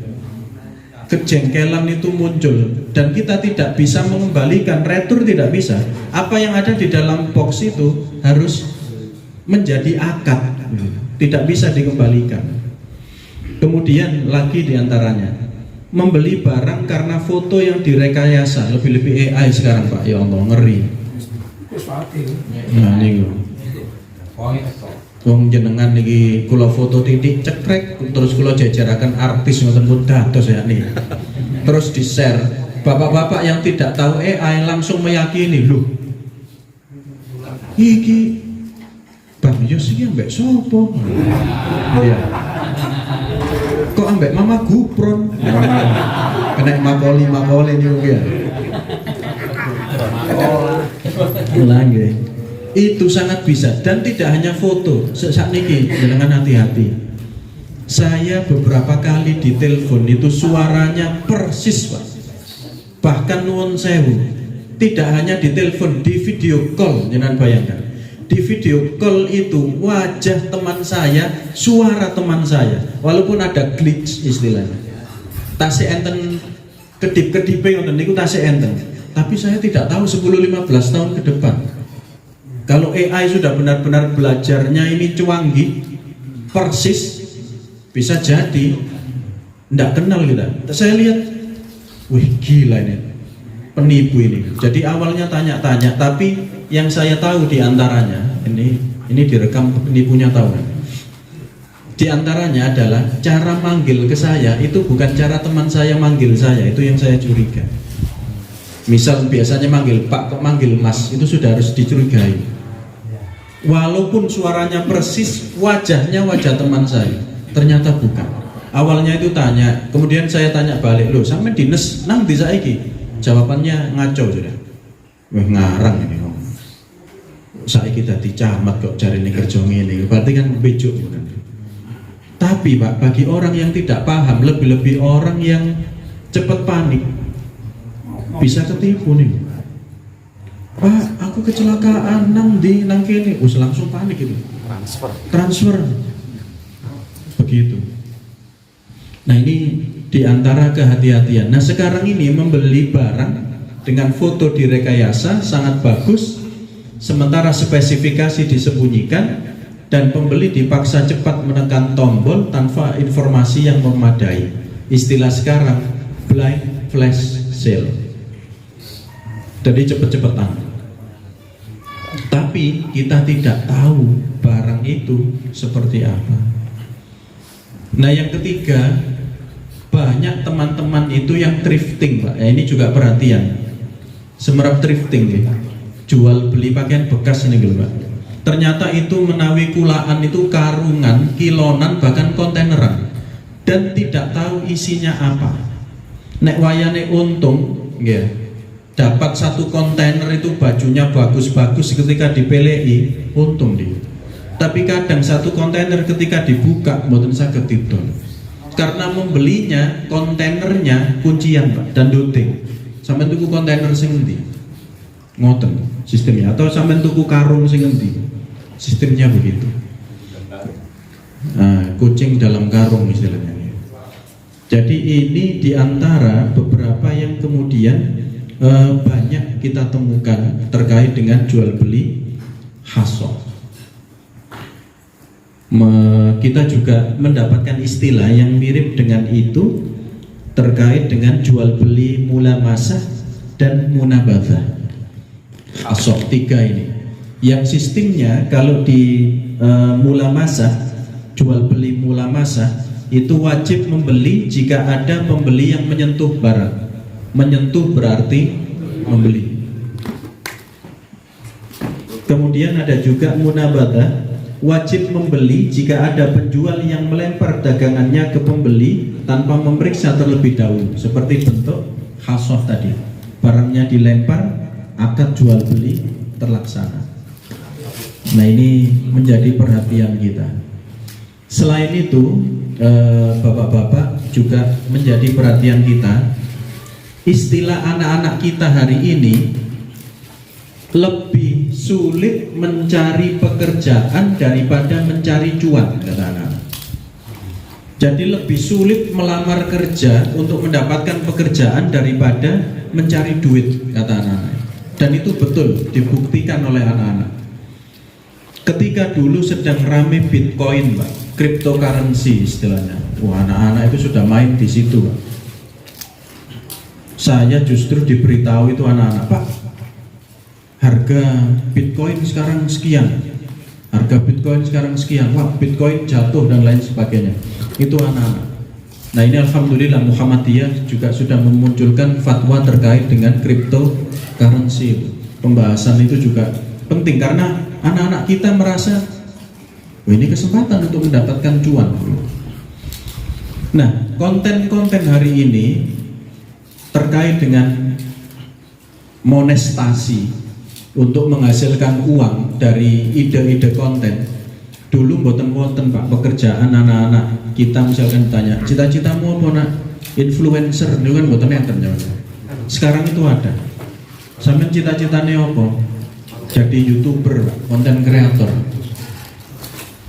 kejengkelan itu muncul dan kita tidak bisa mengembalikan, retur tidak bisa. Apa yang ada di dalam box itu harus menjadi akad, tidak bisa dikembalikan. Kemudian lagi diantaranya membeli barang karena foto yang direkayasa, lebih-lebih AI sekarang Pak, ya Allah ngeri. Nah ini wong jenengan niki kula foto titik cekrek terus kula jajaraken artis ngoten pun dados ya nih. Terus di-share. Bapak-bapak yang tidak tahu AI langsung meyakini, loh. Iki Bang Yos iki ambek sopo? Iya. Kok ambek Mama Gupron? Kena makoli niku ya. Lagi. Itu sangat bisa dan tidak hanya foto. Saat niki jangan hati-hati. Saya beberapa kali ditelepon itu suaranya persis Pak. Bahkan nuwun sewu. Tidak hanya ditelepon, di video call, jangan bayangkan. Di video call itu wajah teman saya, suara teman saya, walaupun ada glitch istilahnya. Tasih enten kedip-kedipe ngoten niku tasih enten. Tapi saya tidak tahu 10-15 tahun ke depan. Kalau AI sudah benar-benar belajarnya ini cuanggih, persis, bisa jadi tidak kenal kita. Saya lihat, wih gila ini, penipu ini. Jadi awalnya tanya-tanya, tapi yang saya tahu diantaranya ini direkam penipunya tahu. Diantaranya adalah cara manggil ke saya itu bukan cara teman saya manggil saya, itu yang saya curiga. Misal biasanya manggil Pak, kok manggil Mas, itu sudah harus dicurigai. Walaupun suaranya persis, wajahnya wajah teman saya, ternyata bukan. Awalnya itu tanya, kemudian saya tanya balik, loh sampe dinas nang di saiki? Jawabannya ngaco sudah. Wah ngarang ini. Saiki dadi camat kok cari ini kerja ngene, berarti kan bejuk bukan? Tapi Pak, bagi orang yang tidak paham, lebih-lebih orang yang cepat panik, bisa ketipu nih. Pak, aku kecelakaan nang kene, langsung panik itu. Transfer. Begitu. Nah ini diantara kehati-hatian. Nah sekarang ini membeli barang dengan foto direkayasa sangat bagus, sementara spesifikasi disembunyikan dan pembeli dipaksa cepat menekan tombol tanpa informasi yang memadai. Istilah sekarang blind flash sale. Jadi cepet-cepetan. Tapi kita tidak tahu barang itu seperti apa. Nah yang ketiga, banyak teman-teman itu yang thrifting Pak. Ya, ini juga perhatian. Semerap thrifting ya. Jual beli pakaian bekas ini gitu Pak. Ternyata itu menawi kulaan itu karungan, kilonan, bahkan kontaineran, dan tidak tahu isinya apa. Nek wayane untung ya, dapat satu kontainer itu bajunya bagus-bagus, ketika dipelei untung dia. Tapi kadang satu kontainer ketika dibuka mboten saged didol. Karena membelinya kontainernya kuncian Pak dan doting. Sampai tuku kontainer sing endi? Ngoten sistemnya, atau sampai tuku karung sing endi? Sistemnya begitu. Nah, kucing dalam karung istilahnya. Jadi ini diantara beberapa yang kemudian banyak kita temukan terkait dengan jual beli hasol. Kita juga mendapatkan istilah yang mirip dengan itu terkait dengan jual beli mulamasah dan munabadzah. Hasol 3 ini. Yang sistemnya kalau di mulamasah, jual beli mulamasah itu wajib membeli jika ada pembeli yang menyentuh barang. Menyentuh berarti membeli. Kemudian ada juga munabadzah. wajib membeli jika ada penjual yang melempar dagangannya ke pembeli tanpa memeriksa terlebih dahulu, seperti bentuk khasoh tadi, barangnya dilempar, akad jual beli terlaksana. Nah, ini menjadi perhatian kita. Selain itu, bapak-bapak, juga menjadi perhatian kita, istilah anak-anak kita hari ini lebih sulit mencari pekerjaan daripada mencari cuan, kata anak-anak. Jadi lebih sulit melamar kerja untuk mendapatkan pekerjaan daripada mencari duit, kata anak-anak. Dan itu betul, dibuktikan oleh anak-anak. Ketika dulu sedang rame Bitcoin, Pak, cryptocurrency istilahnya. Wah, anak-anak itu sudah main di situ, Pak. Saya justru diberitahu itu anak-anak, Pak, harga Bitcoin sekarang sekian, harga Bitcoin sekarang sekian, wah Bitcoin jatuh dan lain sebagainya. Itu anak-anak. Nah, ini alhamdulillah Muhammadiyah juga sudah memunculkan fatwa terkait dengan cryptocurrency. Pembahasan itu juga penting karena anak-anak kita merasa, wah, ini kesempatan untuk mendapatkan cuan. Nah, konten-konten hari ini terkait dengan monetasi untuk menghasilkan uang dari ide-ide konten. Dulu mboten-mboten, Pak, pekerjaan anak-anak kita misalkan tanya, cita-citamu apa, Nak? Influencer, itu kan mboten enten. Sekarang itu ada. Sampeyan cita-citane apa? Jadi YouTuber, konten kreator.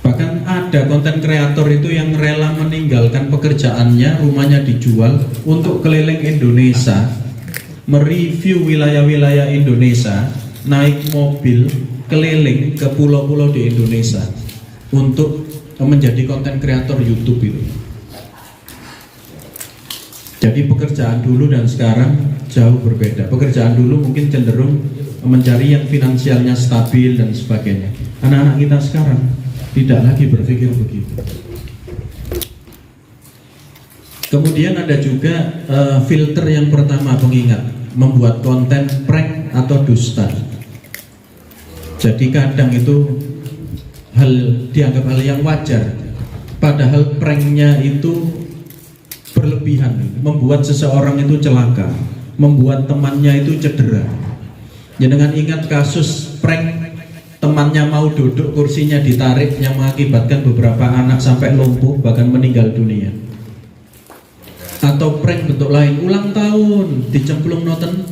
Bahkan ada konten kreator itu yang rela meninggalkan pekerjaannya, rumahnya dijual untuk keliling Indonesia, mereview wilayah-wilayah Indonesia, naik mobil keliling ke pulau-pulau di Indonesia untuk menjadi konten kreator YouTube itu. Jadi pekerjaan dulu dan sekarang jauh berbeda. Pekerjaan dulu mungkin cenderung mencari yang finansialnya stabil dan sebagainya. Anak-anak kita sekarang tidak lagi berpikir begitu. Kemudian ada juga filter yang pertama, pengingat, membuat konten prank atau dusta. Jadi kadang itu dianggap hal yang wajar, padahal pranknya itu berlebihan, membuat seseorang itu celaka, membuat temannya itu cedera. Jangan ingat kasus prank, temannya mau duduk, kursinya ditarik, yang mengakibatkan beberapa anak sampai lumpuh bahkan meninggal dunia. Atau prank bentuk lain, ulang tahun dicemplung noten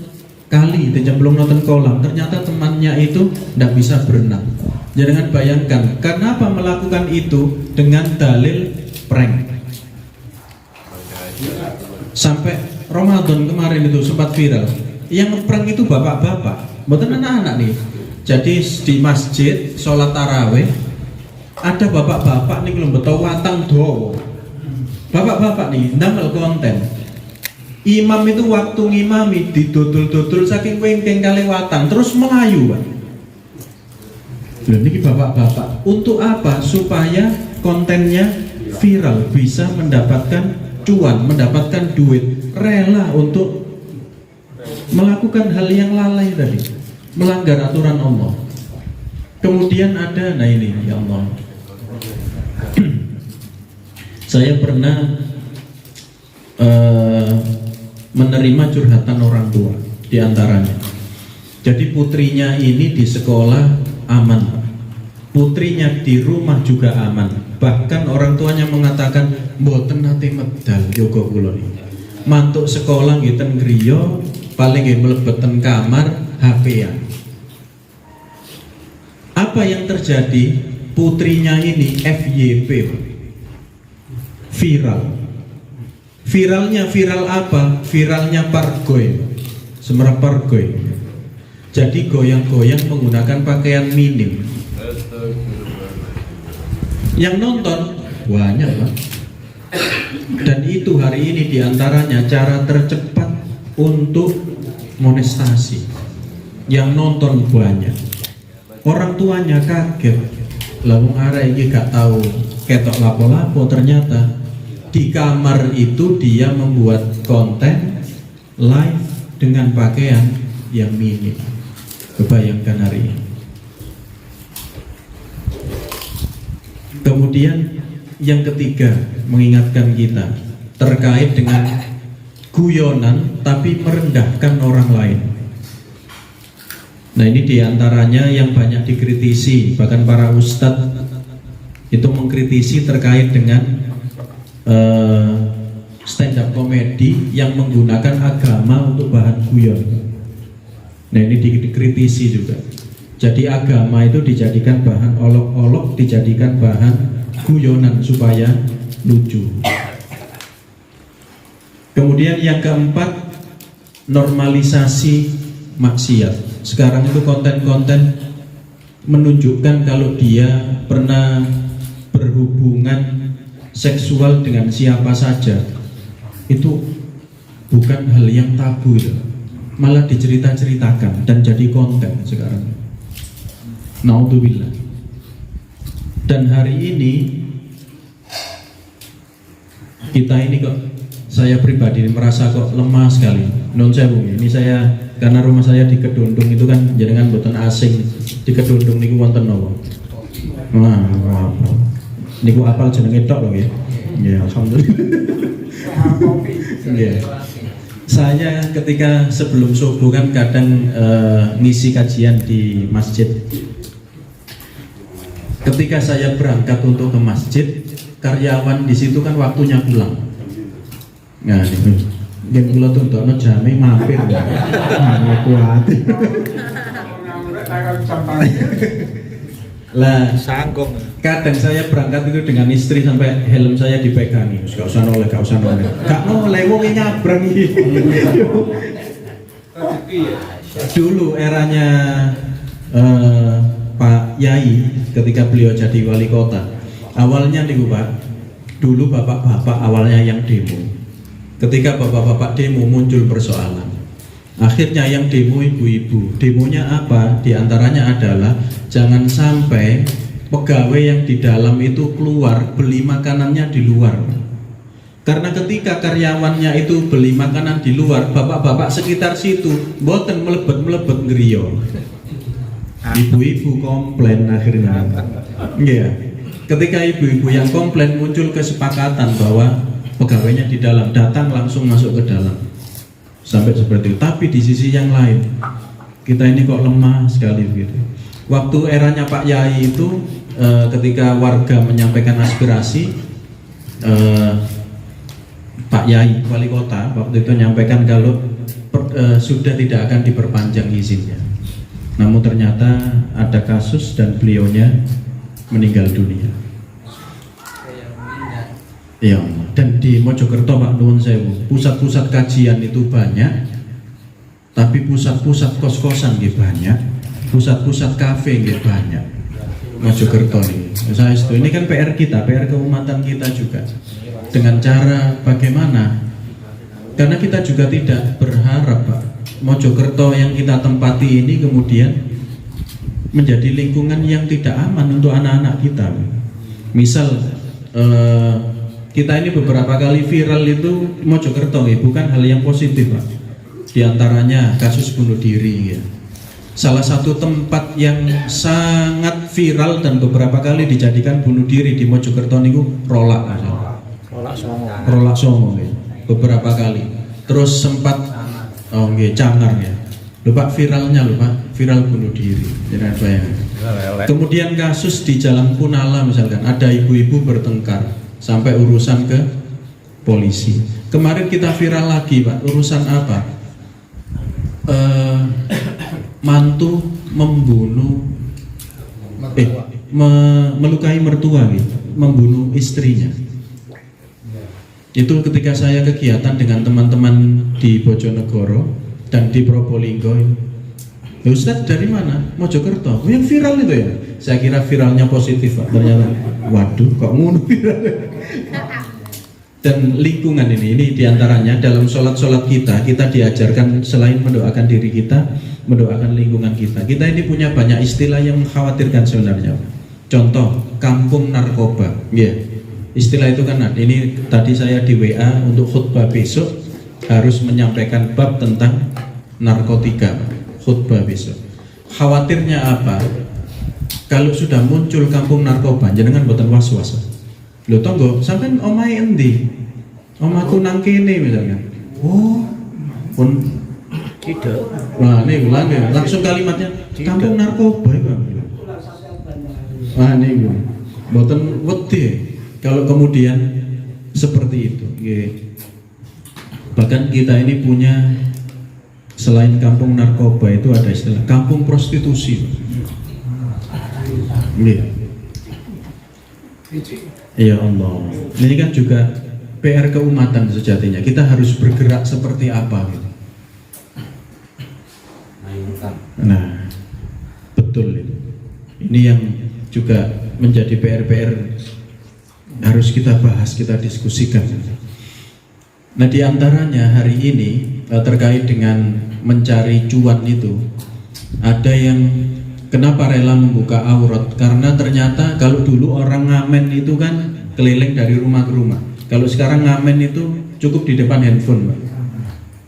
kali, dicemplung noten kolam, ternyata temannya itu tidak bisa berenang. Jangan bayangkan kenapa melakukan itu dengan dalil prank. Sampai Ramadan kemarin itu sempat viral, yang prank itu bapak-bapak, bukan anak-anak nih. Jadi di masjid sholat taraweh ada bapak-bapak nih belum betul watang dowo. Bapak-bapak nih ndamel konten. Imam itu waktu ngimami didodol-dodol saking wengkeng kali watang terus melayu, Pak. Ini bapak-bapak untuk apa? Supaya kontennya viral, bisa mendapatkan cuan, mendapatkan duit, rela untuk melakukan hal yang lalai tadi, melanggar aturan Allah. Kemudian ada, nah ini ya Allah, saya pernah menerima curhatan orang tua diantaranya. Jadi putrinya ini di sekolah aman, putrinya di rumah juga aman. Bahkan orang tuanya mengatakan mboten nate medal yoga kula iki. Mantuk sekolah ngiten griya, paling nggih mlebeten kamar HP-an. Apa yang terjadi? Putrinya ini FYP, viral. Viralnya viral apa? Viralnya pargoy, semerap pargoy. Jadi goyang-goyang menggunakan pakaian minim. Yang nonton banyak, Pak. Dan itu hari ini diantaranya cara tercepat untuk monetasi. Yang nonton banyak. Orang tuanya kaget. Lawung arek iki gak tahu ketok lapo-lapo, ternyata di kamar itu dia membuat konten live dengan pakaian yang minim. Kebayangkan hari ini. Kemudian yang ketiga, mengingatkan kita terkait dengan guyonan tapi merendahkan orang lain. Nah, ini diantaranya yang banyak dikritisi, bahkan para ustadz itu mengkritisi terkait dengan stand up comedy yang menggunakan agama untuk bahan guyon. Nah, ini dikritisi juga. Jadi agama itu dijadikan bahan olok-olok, dijadikan bahan guyonan supaya lucu. Kemudian yang keempat, normalisasi maksiat. Sekarang itu konten-konten menunjukkan kalau dia pernah berhubungan seksual dengan siapa saja, itu bukan hal yang tabu itu, malah dicerita-ceritakan dan jadi konten sekarang. Naudzubillah. Dan hari ini kita ini kok, saya pribadi merasa kok lemah sekali. Non sewu, ini saya karena rumah saya di Kedundung itu kan jenengan boten asing. Di Kedundung niku wonten napa? Nah, niku apal jenenge tok lho ya. Ya, alhamdulillah. Ya. Saya ketika sebelum subuh kan kadang ngisi kajian di masjid. Ketika saya berangkat untuk ke masjid, karyawan di situ kan waktunya pulang. Nah, itu yang kula tuntukno jame mampir. Kuat. Lah, Sanggung. kadang saya berangkat itu dengan istri sampai helm saya dipegangi. Gak usah noleh, gak usah noleh. Gak noleh, wong nyabrang iki. Dulu eranya Pak Yai ketika beliau jadi wali kota. Awalnya nih Pak, dulu bapak-bapak awalnya yang demo. Ketika bapak-bapak demo muncul persoalan. Akhirnya yang demo ibu-ibu. Demonya apa? Di antaranya adalah jangan sampai pegawai yang di dalam itu keluar beli makanannya di luar. Karena ketika karyawannya itu beli makanan di luar, bapak-bapak sekitar situ boten melebet-melebet ngeriyo. Ibu-ibu komplain akhirnya. Iya. Ketika ibu-ibu yang komplain, muncul kesepakatan bahwa pegawainya di dalam, datang langsung masuk ke dalam. Sampai seperti itu. Tapi di sisi yang lain, kita ini kok lemah sekali begitu. Waktu eranya Pak Yai itu, ketika warga menyampaikan aspirasi, Pak Yai wali kota waktu itu menyampaikan kalau sudah tidak akan diperpanjang izinnya. Namun ternyata ada kasus dan beliaunya meninggal dunia. Ya, dan di Mojokerto Pak Nuwun Sewu, pusat-pusat kajian itu banyak, tapi pusat-pusat kos-kosan gitu banyak, pusat-pusat kafe gitu banyak. Mojokerto ini, saya itu ini kan PR kita, PR keumatan kita juga. Dengan cara bagaimana? Karena kita juga tidak berharap Pak, Mojokerto yang kita tempati ini kemudian menjadi lingkungan yang tidak aman untuk anak-anak kita. Misal kita ini beberapa kali viral itu Mojokerto, bukan hal yang positif Pak. Di antaranya kasus bunuh diri ya. Salah satu tempat yang sangat viral dan beberapa kali dijadikan bunuh diri di Mojokerto niku Rolak. Rolak Songo ya. Beberapa kali. Terus sempat Cangar ya. Lupa viralnya lupa, viral bunuh diri. Kemudian kasus di Jalan Punala misalkan, ada ibu-ibu bertengkar sampai urusan ke polisi. Kemarin kita viral lagi Pak, urusan apa? Mantu membunuh melukai mertua gitu, membunuh istrinya. Itu ketika saya kegiatan dengan teman-teman di Bojonegoro dan di Probolinggo. Ya Ustadz dari mana? Mojokerto. Oh, yang viral itu ya? Saya kira viralnya positif Pak. Ternyata waduh kok ngono viralnya. Dan lingkungan ini diantaranya dalam sholat kita diajarkan selain mendoakan diri kita, mendoakan lingkungan kita. Kita ini punya banyak istilah yang mengkhawatirkan sebenarnya. Contoh, kampung narkoba. Yeah. Istilah itu kan ada. Ini tadi saya di WA untuk khutbah besok harus menyampaikan bab tentang narkotika. Khutbah besok. Khawatirnya apa? kalau sudah muncul kampung narkoba jenengan boten was-was. Lho tonggo, sampean omahe endi? Omahku nang kene misalkan. Oh, pun Tidak. wah ini langsung kalimatnya kampung narkoba ya. Wah ini boten wedi kalau kemudian seperti itu. Bahkan kita ini punya selain kampung narkoba itu ada istilah kampung prostitusi. Ya Allah, ini kan juga PR keumatan sejatinya. Kita harus bergerak seperti apa gitu. Nah, betul itu. Ini yang juga menjadi PR harus kita bahas, kita diskusikan. Nah, diantaranya hari ini terkait dengan mencari cuan itu, ada yang kenapa rela membuka aurat? Karena ternyata kalau dulu orang ngamen itu kan keliling dari rumah ke rumah. Kalau sekarang ngamen itu cukup di depan handphone, Pak.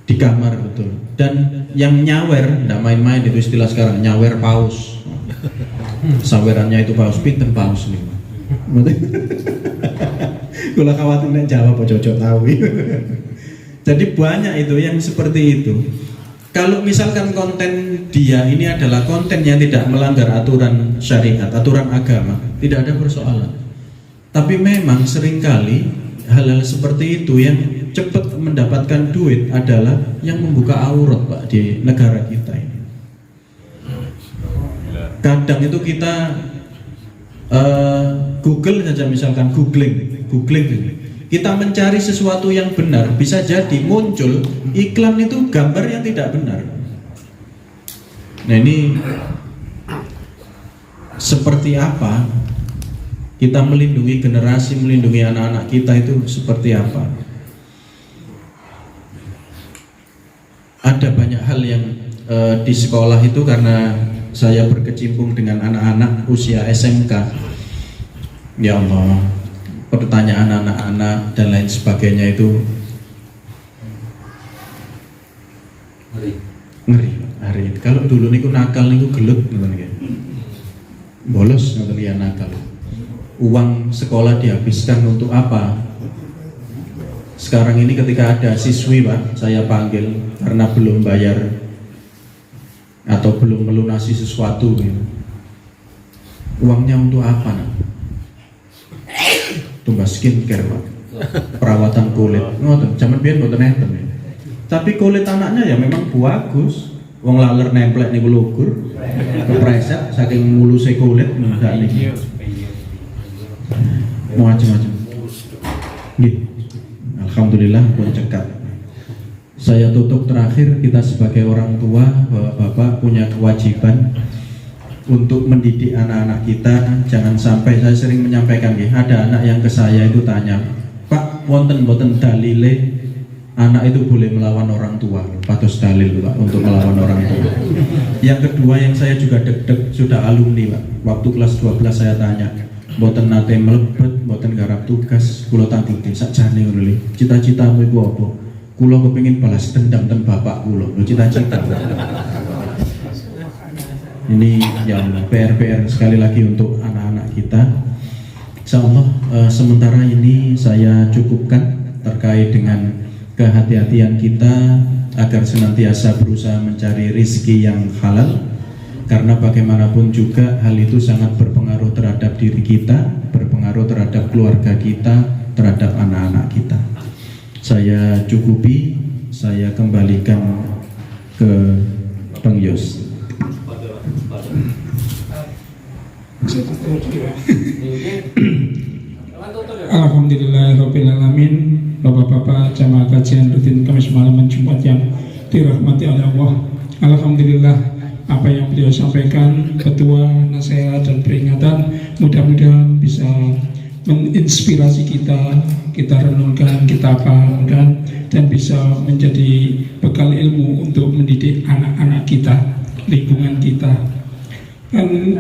Di kamar, betul. Dan yang nyawer, tidak main-main itu istilah sekarang, nyawer paus. Sawerannya itu paus, pinten paus nih. Kalau khawatir nek jawab cocok tahu. Jadi banyak itu yang seperti itu. Kalau misalkan konten dia ini adalah konten yang tidak melanggar aturan syariat, aturan agama, tidak ada persoalan. Tapi memang seringkali hal-hal seperti itu yang cepat mendapatkan duit adalah yang membuka aurat, Pak, di negara kita ini. Kadang itu kita Google saja, misalkan googling, kita mencari sesuatu yang benar, bisa jadi muncul iklan itu gambar yang tidak benar. Nah ini seperti apa kita melindungi generasi, melindungi anak-anak kita itu seperti apa? Ada banyak hal yang di sekolah itu, karena saya berkecimpung dengan anak-anak usia SMK. Ya Allah, pertanyaan anak-anak dan lain sebagainya itu ngeri hari ini. Kalau dulu niku nakal niku gelut ngoten, bolos ngoten ya nakal. Uang sekolah dihabiskan untuk apa? Sekarang ini ketika ada siswi, Pak, saya panggil karena belum bayar atau belum melunasi sesuatu gitu. Uangnya untuk apa, nak? Tumbas skincare, Pak, perawatan kulit. Ngoten, zaman biyen mboten enten. Tapi kulit anaknya ya memang bagus. Wong laler nemplek niku lugur. Kepreset saking mulusé kulit sak niki. Macam-macam. Nggih. Alhamdulillah pun cekat. Saya tutup terakhir, kita sebagai orang tua, bapak-bapak punya kewajiban untuk mendidik anak-anak kita. Jangan sampai, saya sering menyampaikan, ada anak yang ke saya itu tanya, Pak, wonten boten dalile anak itu boleh melawan orang tua? Patus dalil, Pak, untuk melawan orang tua. Yang kedua yang saya juga deg-deg, sudah alumni, Pak, waktu kelas 12 saya tanya, boten nate melebet, boten garap tugas, kula tantuti sakjane ngono lho. Cita-citamu iku apa? Kula kepengin balas dendam ten bapak kula. Lho cita-cita. Ini yang PR sekali lagi untuk anak-anak kita. Insyaallah sementara ini saya cukupkan terkait dengan kehati-hatian kita agar senantiasa berusaha mencari rizki yang halal, karena bagaimanapun juga hal itu sangat berpengaruh terhadap diri kita, berpengaruh terhadap keluarga kita, terhadap anak-anak kita. Saya cukupi, saya kembalikan ke Bang Yos. Alhamdulillahirrahmanirrahim. Bapak-bapak jamaah kajian rutin Kamis malam Jumat yang dirahmati oleh Allah. Alhamdulillah, apa yang beliau sampaikan, ketua, nasihat dan peringatan, mudah-mudahan bisa menginspirasi kita renungkan, kita pahamkan, dan bisa menjadi bekal ilmu untuk mendidik anak-anak kita, lingkungan kita. Dan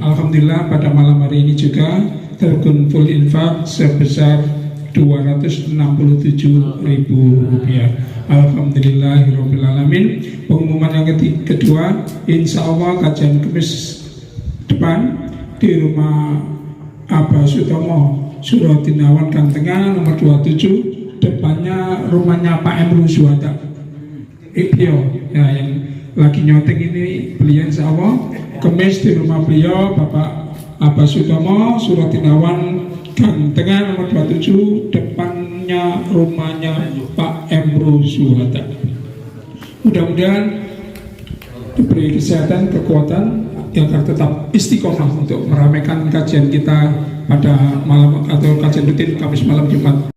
alhamdulillah pada malam hari ini juga terkumpul infak sebesar Rp267.000. Alhamdulillahirrahmanirrahim. Pengumuman yang kedua, insya Allah kajian Kamis depan di rumah Abah Sutomo Suratinawan Gang Tengah nomor 27, depannya rumahnya Pak Emru Suhata Ibyo ya, yang lagi nyoteng ini beliau insya Allah kemis di rumah beliau Bapak Abah Sutomo Suratinawan Gang Tengah nomor 27, depannya rumahnya Pak Emru Suhata. Mudah-mudahan diberi kesehatan, kekuatan agar tetap istiqomah untuk meramaikan kajian kita pada malam atau kajian rutin Kamis malam Jumat.